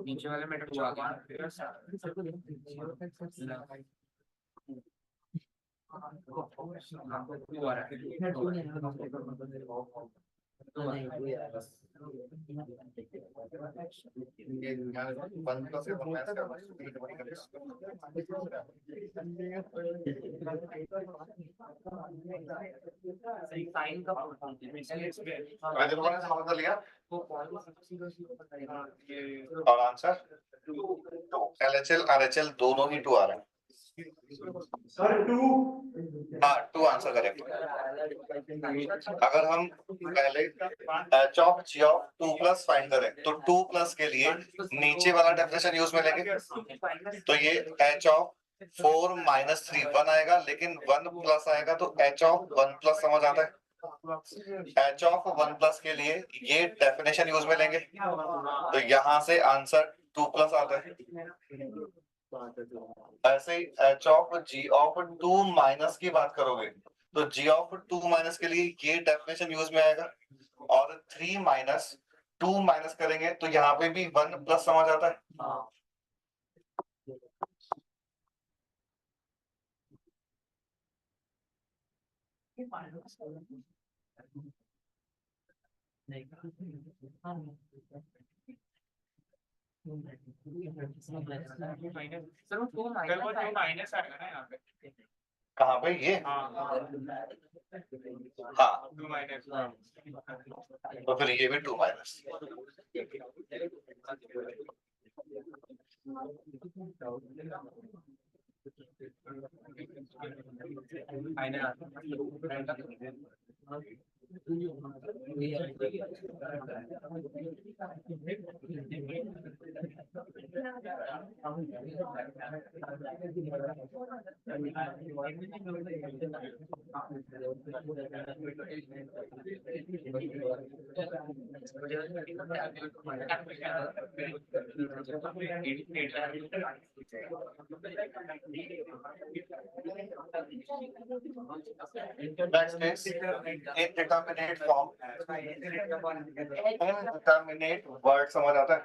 S2: नीचे वाले में टू आ गया
S3: साइन का
S1: समझ लिया और आंसर LHL RHL दोनों ही 2 आ रहे हैं।
S3: सर 2
S1: हाँ 2 आंसर करेक्ट। अगर हम पहले h of g of 2 plus find करें तो 2 प्लस के लिए नीचे वाला डेफिनेशन यूज में लेंगे तो ये h of 4 माइनस 3 1 आएगा, लेकिन 1 प्लस आएगा तो h of 1 प्लस समझ आता है। h of 1 प्लस के लिए ये डेफिनेशन यूज में लेंगे तो यहाँ से आंसर 2 प्लस आता है। ऐसे ही h of g of 2 minus की बात करोगे तो g of 2 माइनस के लिए ये डेफिनेशन यूज में आएगा और 3 माइनस 2 माइनस करेंगे तो यहाँ पे भी 1 प्लस समझ आता है।
S2: सर वो माइनस आएगा ना यहाँ पे
S1: कहाँ पे ये
S2: हाँ
S1: हाँ
S2: 2 माइनस
S1: तो फिर ये भी 2 minus. Next is indeterminate form. Indeterminate word समझ आता है?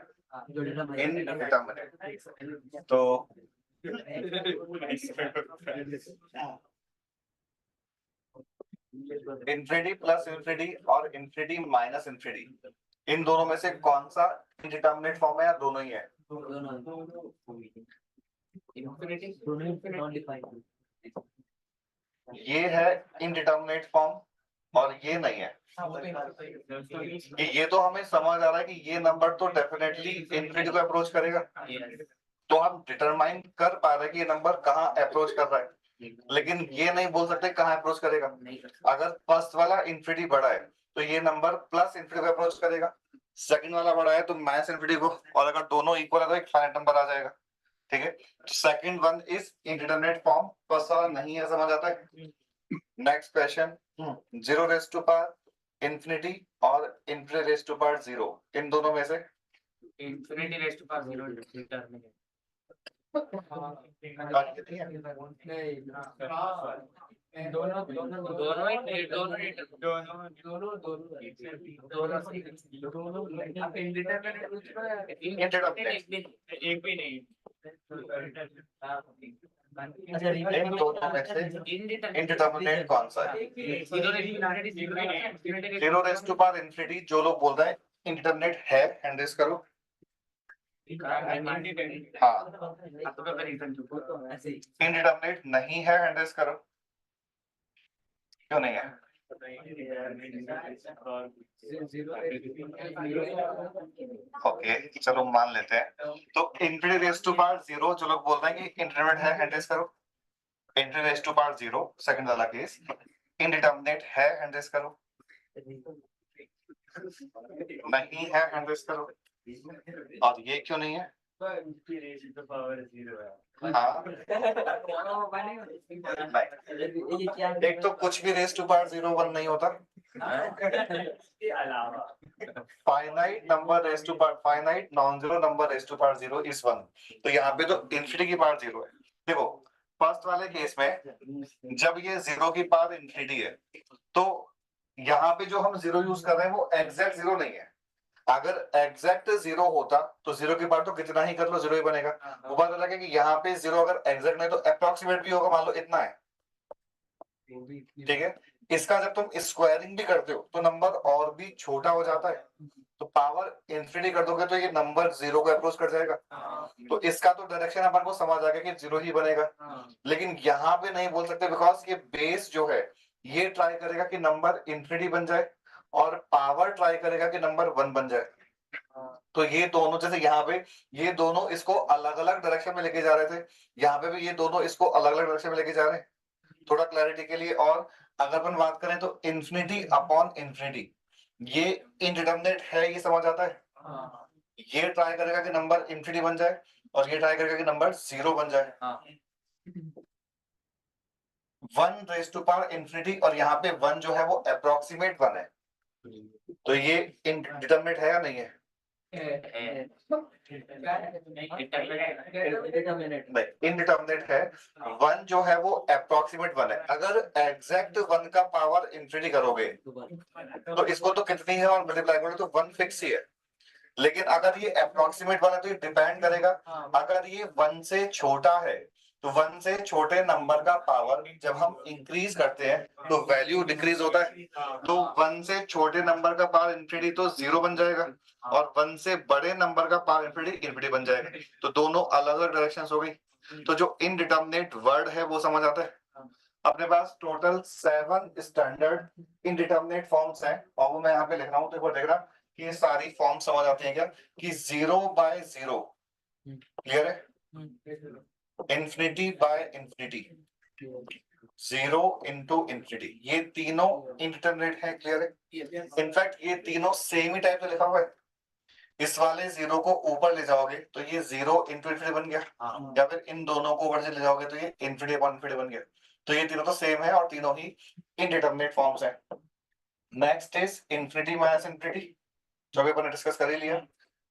S1: Indeterminate तो इंफिनिटी प्लस इंफिनिटी और इंफिनिटी माइनस इंफिनिटी, इन दोनों में से कौन सा इंडिटरमिनेट फॉर्म है या दोनों ही है? ये है इंडिटरमिनेट फॉर्म और ये नहीं है, कि ये तो हमें समझ आ रहा है कि ये नंबर तो डेफिनेटली इंफिनिटी को अप्रोच करेगा, तो हम डिटरमाइन कर पा रहे हैं कि ये नंबर कहाँ अप्रोच कर रहा है, लेकिन ये नहीं बोल सकते कहाँ अप्रोच करेगा। अगर फर्स्ट वाला इंफिनिटी बड़ा है तो ये नंबर प्लस इंफिनिटी को अप्रोच करेगा, सेकंड वाला बड़ा है तो माइनस इंफिनिटी को, और अगर दोनों इक्वल है तो एक फाइनाइट नंबर आ जाएगा। ठीक है, second one is indeterminate form, first वाला नहीं है, समझ आता है। Next question, 0 raise to power infinity और इंफिनिटी रेज टू पावर 0, इन दोनों में से
S3: infinity raised to power 0 determinant.
S2: दोनों
S3: दोनों ही एक भी नहीं
S4: अच्छा
S1: इन दोनों में से इंडिटरमिनेट कौन सा है? 0 रेज टू पावर इंफिनिटी जो लोग बोल रहे हैं इंडिटरमिनेट है, हैंड रेज करो। हाँ, इंडिटरमिनेट नहीं है, हैंड रेज करो। क्यों नहीं है? ओके, चलो मान लेते हैं। तो इंफिनिटी रेज टू पावर 0 जो लोग बोल रहे हैं कि इंडिटरमिनेट है, हैंड रेज करो। Infinity raise to power 0 second वाला केस, इंडिटरमिनेट है, हैंड रेज करो। नहीं है, हैंड रेज करो। और ये क्यों नहीं है? हाँ नहीं, एक तो कुछ भी रेज टू पावर 0 1 नहीं होता, finite number raise to power finite non zero number raise to power 0 is 1। तो यहाँ पे तो इंफिनिटी की पावर 0 है। देखो फर्स्ट वाले केस में जब ये 0 की पावर इंफिनिटी है तो यहाँ पे जो हम 0 यूज कर रहे हैं वो एग्जैक्ट 0 नहीं है। अगर एग्जैक्ट 0 होता तो 0 की पावर तो कितना ही कर लो 0 ही बनेगा। वो बात अलग है कि यहाँ पे 0 अगर एग्जैक्ट नहीं तो अप्रोक्सीमेट भी होगा, मान लो इतना है। ठीक है, इसका जब तुम स्क्वायरिंग भी करते हो तो नंबर और भी छोटा हो जाता है, तो पावर इंफिनिटी कर दोगे तो ये नंबर 0 को अप्रोच कर जाएगा। तो इसका तो डायरेक्शन अपन को समझ आ गया कि 0 ही बनेगा, लेकिन यहाँ पे नहीं बोल सकते बिकॉज ये बेस जो है ये ट्राई करेगा कि नंबर इंफिनिटी बन जाए और पावर ट्राई करेगा कि नंबर 1 बन जाए। तो ये दोनों जैसे यहाँ पे ये दोनों इसको अलग अलग डायरेक्शन में लेके जा रहे थे, यहाँ पे भी ये दोनों इसको अलग अलग डायरेक्शन में लेके जा रहे हैं, थोड़ा क्लैरिटी के लिए। और अगर अपन बात करें तो इंफिनिटी अपॉन इंफिनिटी ये इनडिटरमिनेट है, ये समझ आता है। ये ट्राई करेगा कि नंबर इंफिनिटी बन जाए और ये ट्राई करेगा कि नंबर 0 बन जाए। 1 रेज टू पावर इंफिनिटी और यहाँ पे 1 जो है वो अप्रोक्सीमेट 1 है, तो ये इनडिटरमिनेट है या नहीं है? इनडिटरमिनेट है। 1 जो है वो अप्रोक्सीमेट 1 है। अगर एग्जैक्ट 1 का पावर इंफिनिटी करोगे तो इसको तो कितनी है और मल्टीप्लाई करोगे तो 1 फिक्स ही है, लेकिन अगर ये अप्रोक्सीमेट वाला तो ये डिपेंड करेगा। अगर ये 1 से छोटा है तो 1 से छोटे नंबर का पावर जब हम इंक्रीज करते हैं तो वैल्यू डिक्रीज होता है। तो 1 से छोटे नंबर का पावर इंफिनिटी तो 0 बन जाएगा और 1 से बड़े नंबर का पावर इंफिनिटी इंफिनिटी बन जाएगा। तो दोनों अलग अलग डायरेक्शंस हो गई। तो जो इनडिटरमिनेट वर्ड है वो समझ आता है। अपने पास टोटल 7 स्टैंडर्ड इनडिटरमिनेट फॉर्म्स हैं और वो मैं यहाँ पे लिख रहा हूँ, तो एक बार देख रहा कि ये सारी फॉर्म समझ आती हैं क्या, कि 0 बाय 0 क्लियर है, infinity by infinity, 0 into infinity, ये तीनों इंडिटरमिनेट है। क्लियर है, इनफैक्ट ये तीनों सेम ही टाइप से लिखा हुआ है। इस वाले 0 को ऊपर ले जाओगे तो ये 0 इंटू इंफिनिटी बन गया, या फिर इन दोनों को ऊपर से ले जाओगे तो ये इंफिनिटी अपॉन इंफिनिटी बन गया। तो ये तीनों तो सेम है और तीनों ही इनडिटरमिनेट फॉर्म्स हैं। Next is infinity minus infinity, जो अभी अपन ने डिस्कस कर ही लिया।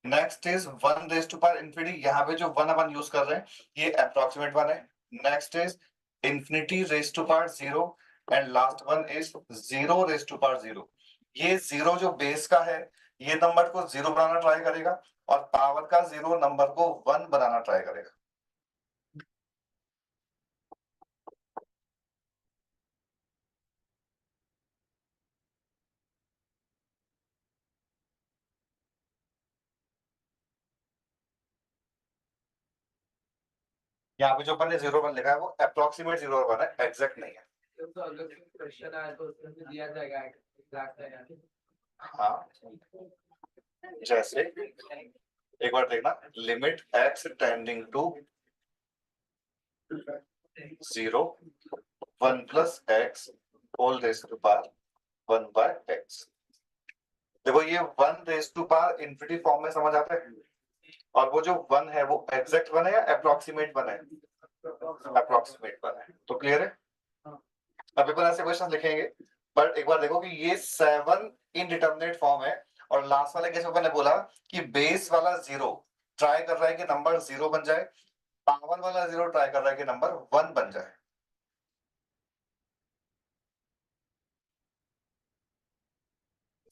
S1: Next is 1 raise to power infinity, यहाँ पे जो 1 अपन यूज कर रहे हैं ये अप्रोक्सीमेट 1 है। Next is infinity raise to power 0 and last one is 0 raise to power 0। ये 0 जो बेस का है ये नंबर को 0 बनाना ट्राई करेगा और पावर का 0 नंबर को 1 बनाना ट्राई करेगा। यहाँ पे जो अपन ने 0 1 लिखा है वो अप्रोक्सीमेट 0 1 है, एग्जैक्ट नहीं है।
S2: तो अगर क्वेश्चन आया तो उसमें भी दिया जाएगा एग्जैक्ट है।
S1: हाँ, जैसे एक बार देखना, limit x tending to 0 1 plus x whole raise to power 1 by x। देखो ये 1 raise to power infinity form में समझ आता है, और वो जो 1 है वो एग्जैक्ट 1 है या अप्रोक्सीमेट 1 है? अप्रोक्सीमेट 1 है। तो क्लियर है? अब पेपर ऐसे क्वेश्चन लिखेंगे, बट एक बार देखो कि ये 7 इनडिटरमिनेट फॉर्म है, और लास्ट वाले केस में मैंने बोला कि बेस वाला 0 ट्राई कर रहा है कि नंबर 0 बन जाए, पावर वाला 0 ट्राई कर रहा है कि नंबर 1 बन जाए।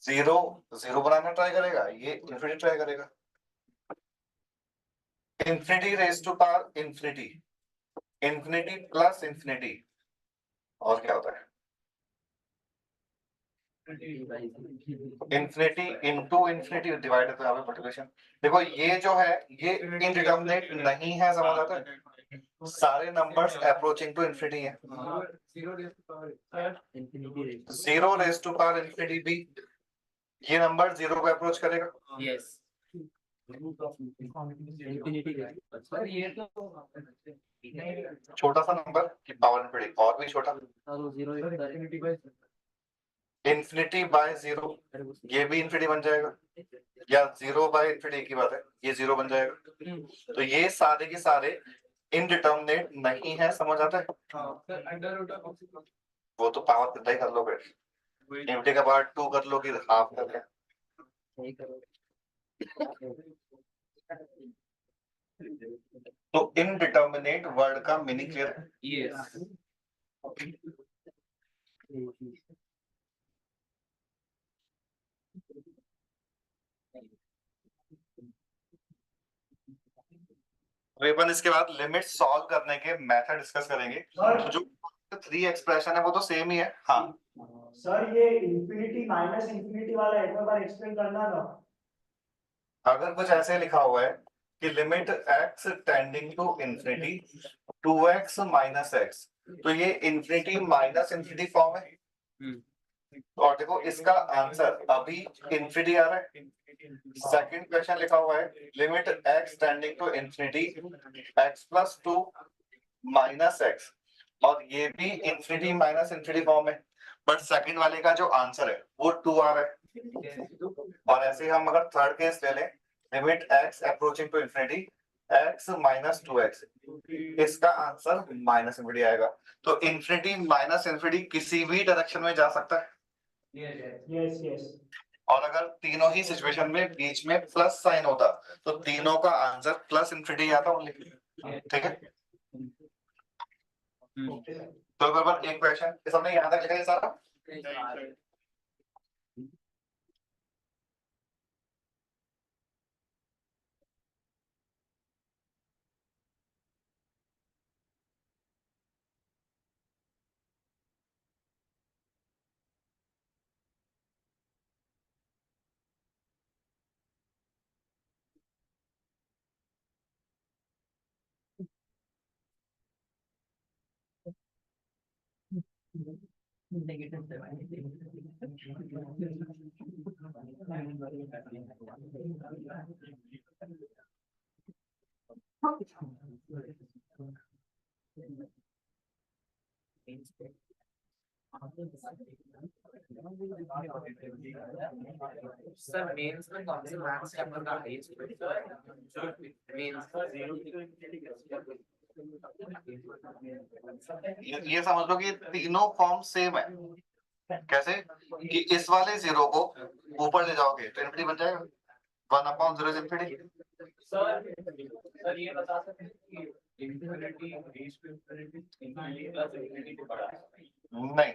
S1: जीरो जीरो बनाना ट्राई करेगा, ये इन्फिनिटी ट्राई करेगा। Infinity raise to power infinity, infinity plus infinity, और क्या होता है? Infinity into infinity divided by multiplication. देखो ये जो है ये इनडिटरमिनेट नहीं है, समझ आता है? सारे नंबर्स अप्रोचिंग टू इन्फिनिटी है। Zero raise to power infinity भी, ये नंबर 0 को अप्रोच करेगा।
S3: यस
S2: पर ये तो
S1: छोटा सा नंबर की पावर इन्फिनिटी, और भी छोटा, इन्फिनिटी बाय 0, ये भी इन्फिनिटी बन जाएगा, या 0 बाय इन्फिनिटी की बात है, ये 0 बन जाएगा। तो ये सारे के सारे इनडिटरमिनेट नहीं है, समझ आता है? वो तो पावर कितना ही कर लो, फिर इन्फिनिटी का पावर 2 कर लो कि हाफ कर ले। तो इनडिटरमिनेट वर्ड का मीनिंग क्लियर है?
S3: यस
S1: तो अपन इसके बाद लिमिट सॉल्व करने के मेथड डिस्कस करेंगे। तो जो 3 एक्सप्रेशन है वो तो सेम ही है। हाँ
S5: सर ये इंफिनिटी माइनस इंफिनिटी वाला एक बार एक्सप्लेन करना ना।
S1: अगर कुछ ऐसे लिखा हुआ है कि limit x tending to infinity 2x minus x, तो ये इंफिनिटी माइनस इंफिनिटी फॉर्म है। और देखो इसका आंसर अभी इंफिनिटी आ रहा है। सेकंड क्वेश्चन लिखा हुआ है limit x tending to infinity x plus 2 minus x, और ये भी इंफिनिटी माइनस इंफिनिटी फॉर्म है, बट सेकंड वाले का जो आंसर है वो 2 आ रहा है। और ऐसे हम अगर थर्ड केस ले लें, limit x approaching to infinity x minus 2x, इसका आंसर माइनस इंफिनिटी आएगा। तो इंफिनिटी माइनस इंफिनिटी किसी भी डायरेक्शन में जा सकता है।
S5: Yes yes.
S1: और अगर तीनों ही सिचुएशन में बीच में प्लस साइन होता तो तीनों का आंसर प्लस इंफिनिटी आता ओनली। ठीक है, तो बराबर एक क्वेश्चन इस हमने यहां तक लिखा है सारा।
S3: सर मेंस में कौन से मैथ्स चैप्टर का हाईएस्ट मेंस
S1: ये समझ लो कि तीनों फॉर्म सेम है। कैसे कि इस वाले 0 को ऊपर ले जाओगे तो इंफिनिटी बन जाएगा, 1/0 इज इंफिनिटी।
S3: सर ये बता सकते हैं कि infinity raise to infinity plus infinity को बढ़ा
S1: नहीं,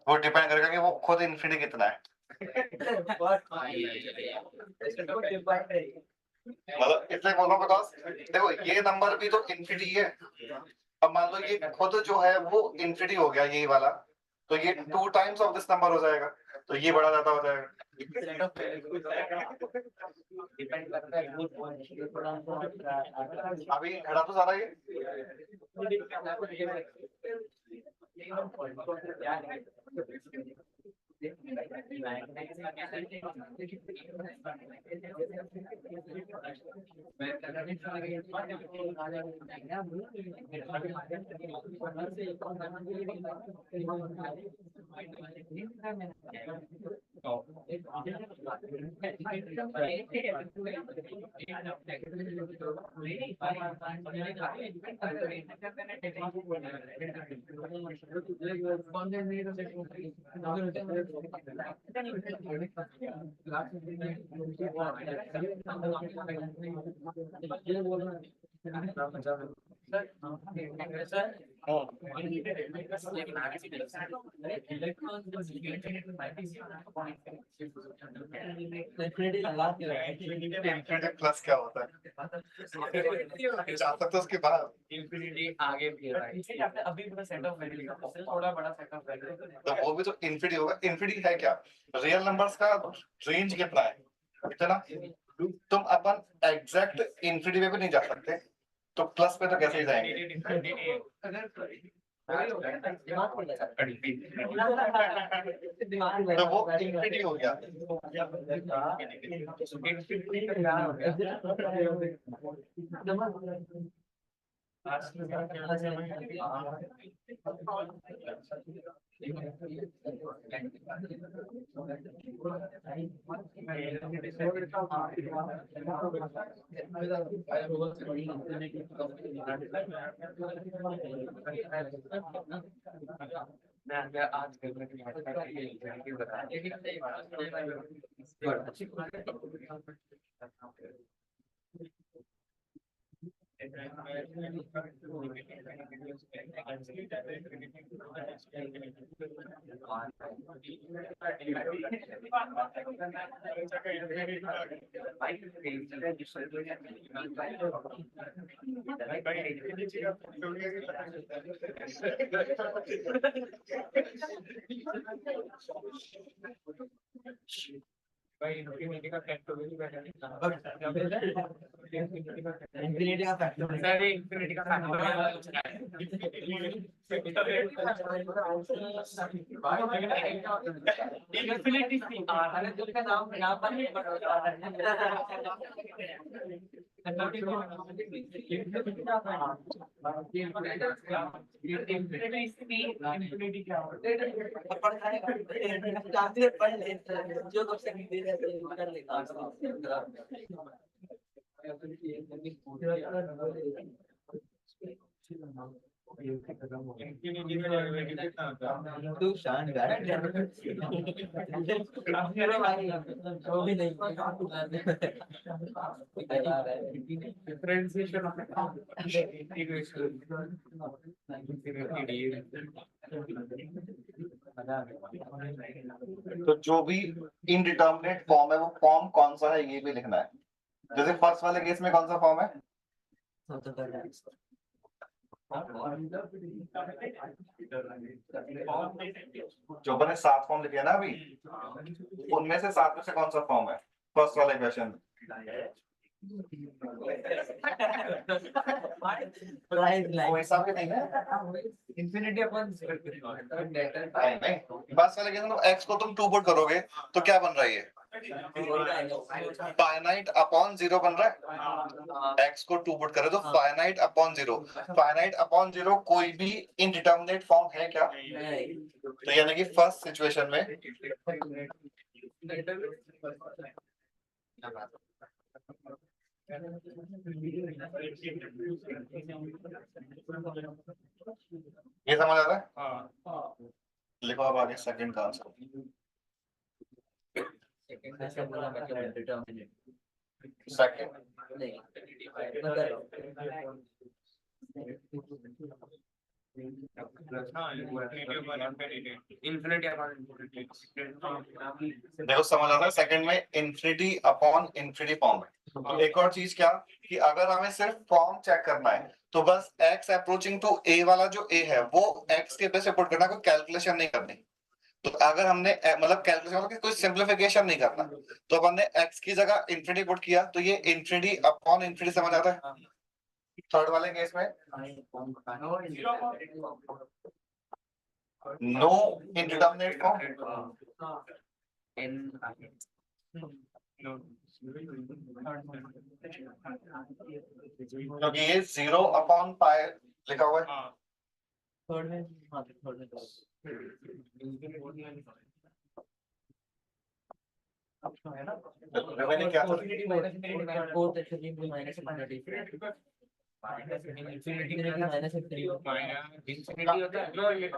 S1: वो डिपेंड करेगा कि वो खुद इंफिनिटी कितना है। मतलब इसलिए बोल रहा हूं बिकॉज देखो ये नंबर भी तो इंफिनिटी है। अब मान लो ये खुद जो है वो इंफिनिटी हो गया यही वाला, तो ये 2 टाइम्स ऑफ दिस नंबर हो जाएगा, तो ये बड़ा ज्यादा हो जाएगा।
S3: डिपेंड करता है
S1: अभी खड़ा तो सारा ये
S4: इंफिनिटी लगा के
S1: इंफिनिटी प्लस क्या होता है? जा सकते हो उसके बाद।
S3: इंफिनिटी आगे भी है भाई। आपने अभी पूरा सेट ऑफ वैल्यू लिखा, थोड़ा बड़ा सेट ऑफ वैल्यू।
S1: तो वो भी तो इंफिनिटी होगा। इंफिनिटी है क्या? रियल नंबर्स का रेंज कितना है, इतना। तुम अपन एग्जैक्ट इंफिनिटी में भी नहीं जा सकते, तो प्लस पे तो कैसे ही जाएंगे? तो वो इंफिनिटी हो गया।
S3: मैं आज इंफिनिटी का फैक्टर
S4: इंफिनिटी का फैक्टर
S3: सर इंफिनिटी का इंफिनिटी का नाम यहाँ पर इंफिनिटी क्या होता है?
S4: पढ़ ले जो क्वेश्चन दे रहे हैं कर लेगा तू शान वो भी नहीं
S3: डिफरेंशिएशन ऑफ
S1: तो जो भी इनडिटर्मिनेट फॉर्म है वो फॉर्म कौन सा है ये भी लिखना है। जैसे फर्स्ट वाले केस में कौन सा फॉर्म है? जो अपने 7 फॉर्म लिखे हैं ना अभी, उनमें से 7 में से कौन सा फॉर्म है फर्स्ट वाले क्वेश्चन? वो हिसाब के नहीं है।
S3: इंफिनिटी अपॉन
S1: नहीं, फर्स्ट वाले केस में एक्स को तुम 2 पुट करोगे तो क्या बन रहा है? ये फाइनाइट अपॉन 0 बन रहा है। एक्स को 2 पुट करे तो फाइनाइट अपॉन 0। फाइनाइट अपॉन 0 कोई भी इनडिटर्मिनेट फॉर्म है क्या? तो यानी कि फर्स्ट सिचुएशन में ये समझ आ रहा है? लिखो अब आगे सेकंड का आंसर। सेकंड
S3: इंफिनिटी
S1: देखो समझ आ रहा है। सेकंड में इंफिनिटी अपॉन इंफिनिटी फॉर्म है। तो एक और चीज क्या कि अगर हमें सिर्फ फॉर्म चेक करना है तो बस x अप्रोचिंग टू a वाला जो a है वो x के बेस पे पुट करना, कोई कैलकुलेशन नहीं करनी। तो अगर हमने मतलब कैलकुलेशन मतलब कोई सिंपलीफिकेशन नहीं करना, तो अपन ने x की जगह इंफिनिटी पुट किया तो ये इंफिनिटी अपॉन इंफिनिटी समझ आता है। थर्ड वाले केस में नो इंडिटरमिनेट फॉर्म, क्योंकि ये 0/पाई लिखा हुआ है।
S4: थर्ड में, हाँ थर्ड में है ना,
S1: रिमेनिंग क्या था?
S4: infinity minus infinity fourth infinity minus infinity infinity minus infinity
S3: infinity होता है नो ये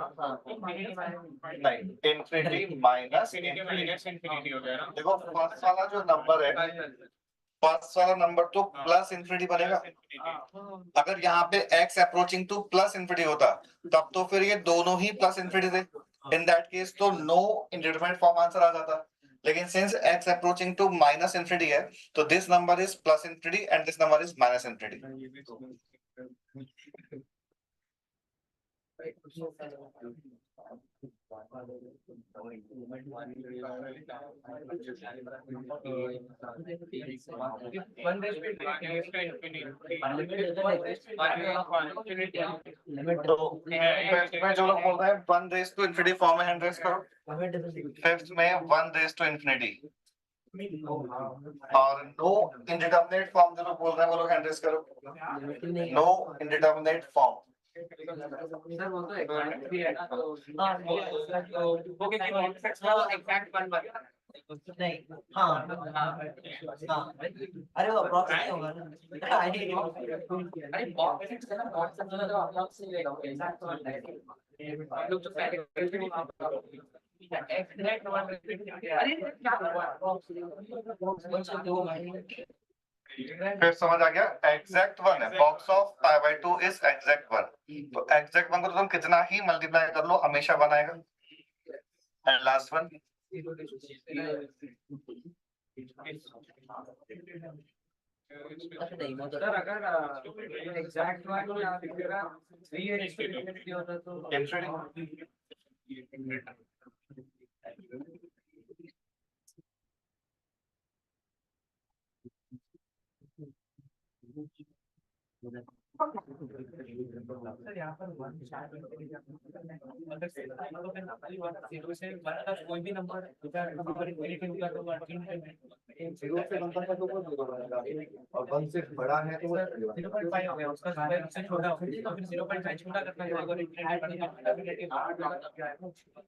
S1: नहीं, इंफिनिटी माइनस
S3: इंफिनिटी हो गया ना।
S1: देखो फर्स्ट वाला जो नंबर है, फर्स्ट वाला नंबर तो प्लस इंफिनिटी बनेगा। अगर यहाँ पे x approaching two plus infinity होता तब तो फिर ये दोनों ही प्लस इंफिनिटी थे। इन दैट केस तो नो इंडिटरमिनेट फॉर्म आंसर आ जाता। लेकिन since x approaching to minus infinity है तो this number is plus infinity and this number is minus infinity. तो फिफ्थ में जो लोग बोल रहे हैं 1 रेज टू इंफिनिटी फॉर्म में हैंड रेज करो। फिफ्थ में 1 रेज टू इंफिनिटी और नो इंडिटरमिनेट फॉर्म जो लोग बोल रहे हैं वो लोग हैंड रेज करो। नो इंडिटरमिनेट फॉर्म
S3: सर वो तो एग्जैक्ट भी है ना, तो वो एग्जैक्ट वन बन
S4: नहीं, हाँ हाँ, अरे वो अप्रॉक्स नहीं होगा ना,
S3: अरे बॉक्स से ना बॉक्स से जो आप से लेगा वो एग्जैक्ट वन है लोग जो पहले एग्जैक्ट वन अरे क्या
S1: फिर समझ आ गया। एग्जैक्ट 1 है, बॉक्स ऑफ π/2 इज एग्जैक्ट 1। तो एग्जैक्ट 1 को तुम कितना ही मल्टीप्लाई कर लो हमेशा 1 आएगा। एंड लास्ट वन
S2: सर अगर एग्जैक्ट वन या फिर 3 इंफिनिटी होता तो सर यहाँ पर कोई भी नंबर
S5: जीरो से नंबर का तो वो जीरो बनेगा और 1 से बड़ा है तो वो
S2: 0.5 हो गया, उसका स्क्वायर उससे छोटा हो गया तो फिर 0.5 छोटा करना है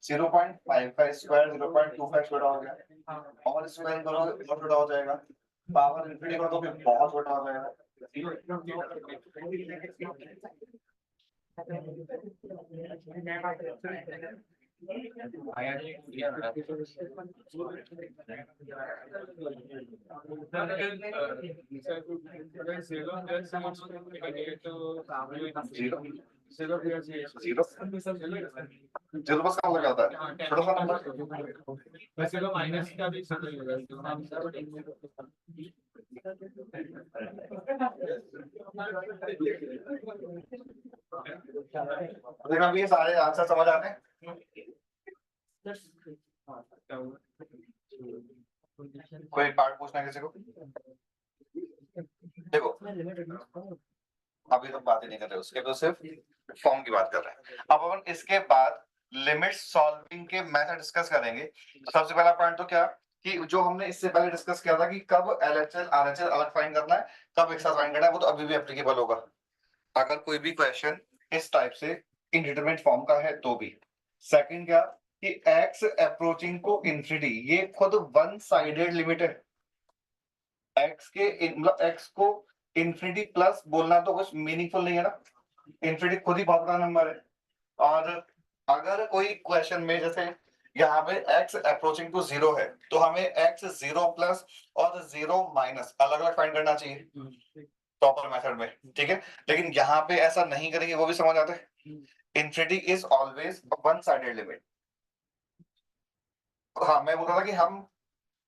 S1: 0.55 स्क्वायर 0.25 छोटा हो गया और स्क्वायर करोगे बहुत छोटा हो जाएगा। पावर इंफिनिटी कर दोगे बहुत छोटा हो जाएगा। जीरो जीरो बस कहाँ लग जाता है छोटा सा नंबर।
S3: वैसे तो माइनस का भी
S1: लेकिन अभी ये सारे आंसर समझ आते हैं। कोई पार्ट पूछना है किसी को? देखो अभी तो बात ही नहीं कर रहे उसके, तो सिर्फ फॉर्म की बात कर रहे हैं। अब अपन इसके बाद लिमिट सॉल्विंग के मेथड डिस्कस करेंगे। तो सबसे पहला पॉइंट तो क्या कि जो हमने इससे पहले डिस्कस किया था कि कब एलएचएल आरएचएल अलग फाइंड करना है, कब एक साथ फाइंड करना है, वो तो अभी भी एप्लीकेबल होगा। अगर कोई भी क्वेश्चन इस टाइप से इंडिटरमिनेट फॉर्म का है तो भी। सेकंड क्या कि x अप्रोचिंग टू इंफिनिटी ये खुद वन साइडेड लिमिट है। x के मतलब x को इंफिनिटी प्लस बोलना तो कुछ मीनिंगफुल नहीं है ना, इंफिनिटी खुद ही बहुत बड़ा नंबर है। और अगर कोई क्वेश्चन में जैसे यहाँ पे x अप्रोचिंग टू 0 है तो हमें x 0 प्लस और 0 माइनस अलग अलग फाइंड करना चाहिए प्रॉपर मेथड में, ठीक है। लेकिन यहाँ पे ऐसा नहीं करेंगे वो भी समझ आता है। Infinity is always one sided limit. हाँ मैं बोल रहा था कि हम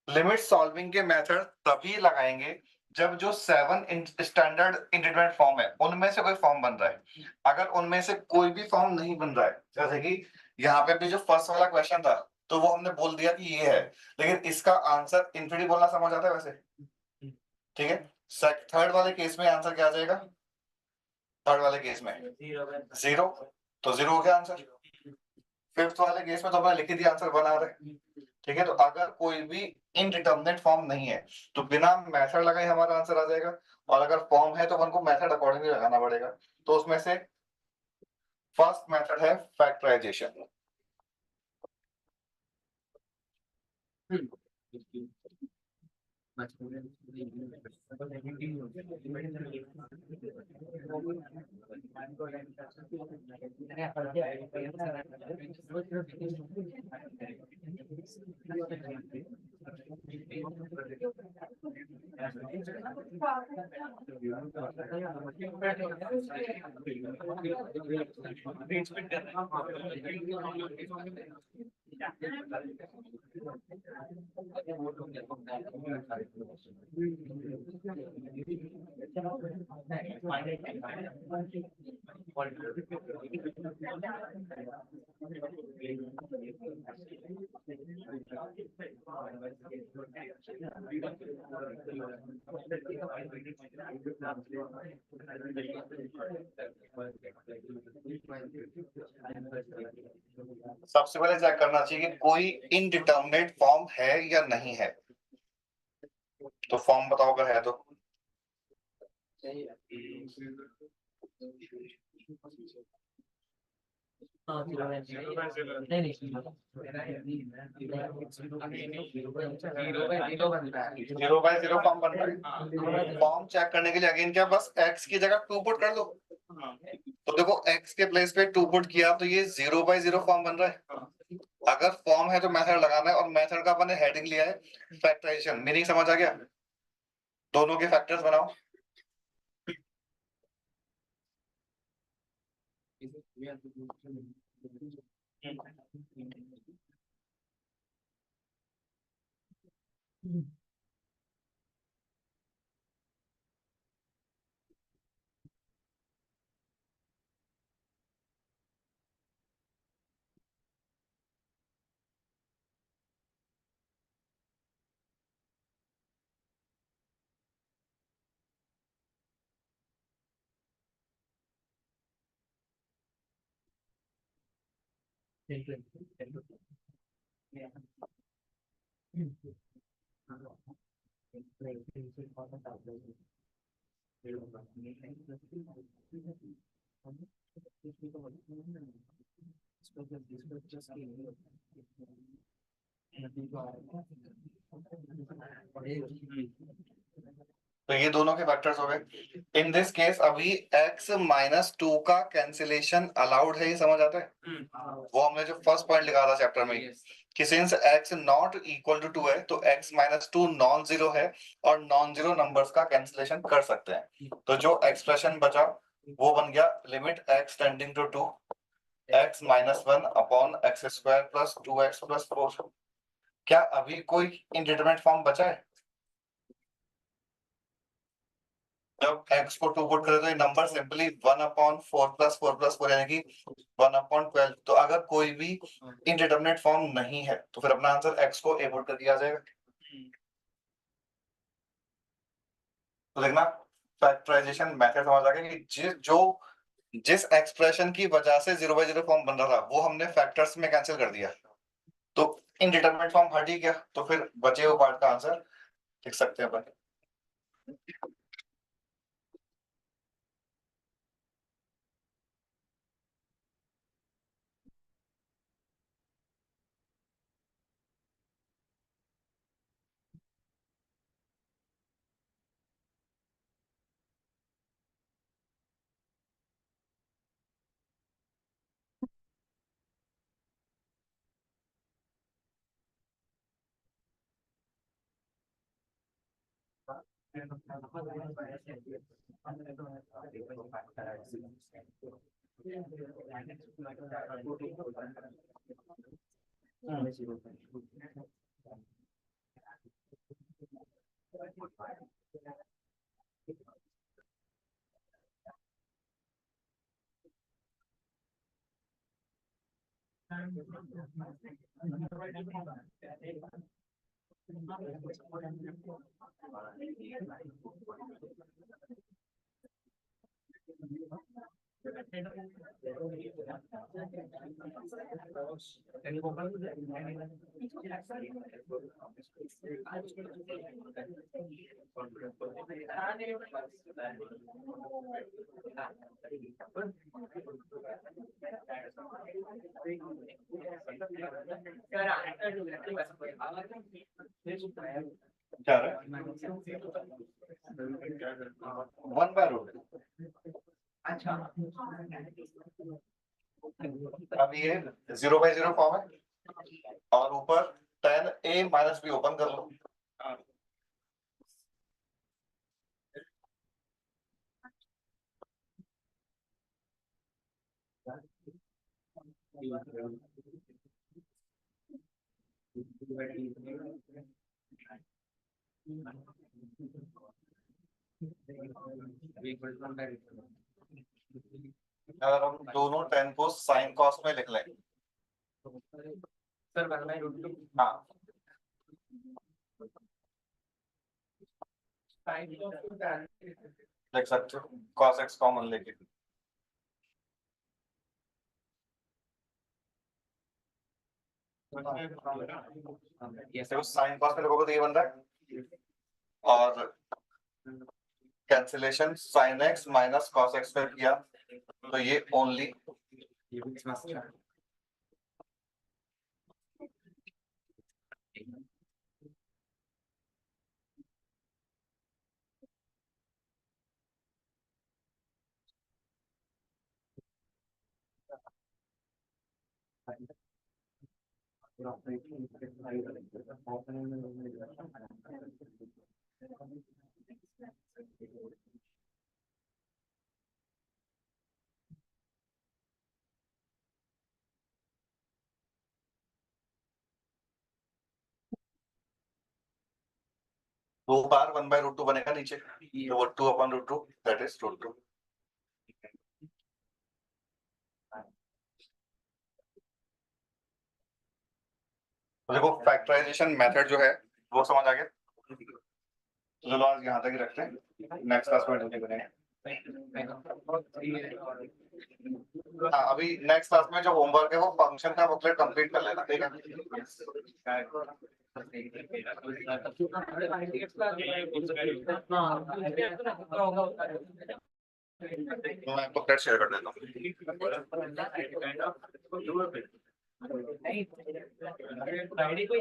S1: लिमिट सॉल्विंग के मेथड तभी लगाएंगे जब जो 7 स्टैंडर्ड इंडिटरमिनेट फॉर्म है उनमें से कोई फॉर्म बन रहा है। अगर उनमें से कोई भी फॉर्म नहीं बन रहा है, जैसे कि यहाँ पे भी जो फर्स्ट वाला क्वेश्चन था तो वो हमने बोल दिया कि ये है, लेकिन इसका आंसर इंफिनिटी बोलना समझ आता है वैसे, ठीक है। थर्ड वाले केस में आंसर क्या आ जाएगा? थर्ड वाले केस में 0, तो 0 हो गया आंसर। फिफ्थ वाले केस में तो अपना लिख ही दिया आंसर बना रहे, ठीक है। तो अगर कोई भी इनडिटर्मिनेट फॉर्म नहीं है तो बिना मेथड लगाए हमारा आंसर आ जाएगा, और अगर फॉर्म है तो अपन को मेथड अकॉर्डिंगली लगाना पड़ेगा। तो उसमें से फर्स्ट मेथड है फैक्टराइजेशन। सबसे पहले चेक करना चाहिए कि कोई इनडिटर्मिनेट फॉर्म है या नहीं है। तो फॉर्म बताओ अगर है तो। जीरो बाय जीरो फॉर्म बन रहा है। फॉर्म चेक करने के लिए अगेन क्या, बस x की जगह 2 पुट कर दो। तो देखो x के प्लेस पे 2 पुट किया तो ये 0/0 फॉर्म बन रहा है। अगर फॉर्म है तो मेथड लगाना है, और मेथड का अपन ने हेडिंग लिया है फैक्टराइजेशन। मीनिंग समझ आ गया? दोनों के फैक्टर्स बनाओ। तो ये दोनों के फैक्टर्स हो गए। इन दिस केस अभी x-2 का कैंसिलेशन अलाउड है, ये समझ आता है? वो हमने जो फर्स्ट पॉइंट लिखा था चैप्टर में कि since x not equal to 2 है तो x-2 नॉन जीरो है, और नॉन जीरो नंबर्स का कैंसिलेशन कर सकते हैं। तो जो एक्सप्रेशन बचा वो बन गया limit x tending to 2 x-1 upon x² plus 2x plus 4। क्या अभी कोई इंडिटरमिनेट फॉर्म बचा है? जब x को 2 पुट करें तो ये नंबर सिंपली 1/4 प्लस 4 प्लस 4 यानी कि 1/12। तो अगर कोई भी इनडिटरमिनेट फॉर्म नहीं है तो फिर अपना आंसर x को a पुट कर दिया जाएगा। तो देखना फैक्टराइजेशन मेथड समझ आ गया कि जिस एक्सप्रेशन की वजह से 0/0 फॉर्म बन रहा था वो हमने फैक्टर्स में कैंसिल कर दिया, तो इनडिटरमिनेट फॉर्म हट ही गया। तो फिर बचे हुए पार्ट का आंसर लिख सकते हैं अपन।
S3: Can you open
S1: क्या है 1/√2।
S2: अच्छा
S1: अब ये 0/0 फॉर्म है और ऊपर 10a माइनस b ओपन कर लो। अगर हम दोनों 10 को साइन कॉस में लिख लें,
S2: सर 1/√2
S1: हाँ लिख सकते हो cos x कॉमन लेके। देखो साइन कॉस में देखोगे तो ये बन रहा है और cancellation sin x minus cos x में किया तो ये ओनली दो बार 1/√2 बनेगा नीचे, तो वो 2/√2 दैट इज √2। देखो फैक्टराइजेशन मेथड जो है वो समझ आ गया, चलो आज यहाँ तक ही रखते हैं, नेक्स्ट क्लास में डिस्कस करेंगे। हाँ अभी नेक्स्ट क्लास में जो होमवर्क है वो फंक्शन का बुकलेट कंप्लीट कर लेना, ठीक है। तो मैं बुकलेट शेयर कर देता हूँ।
S2: फ्राइडे को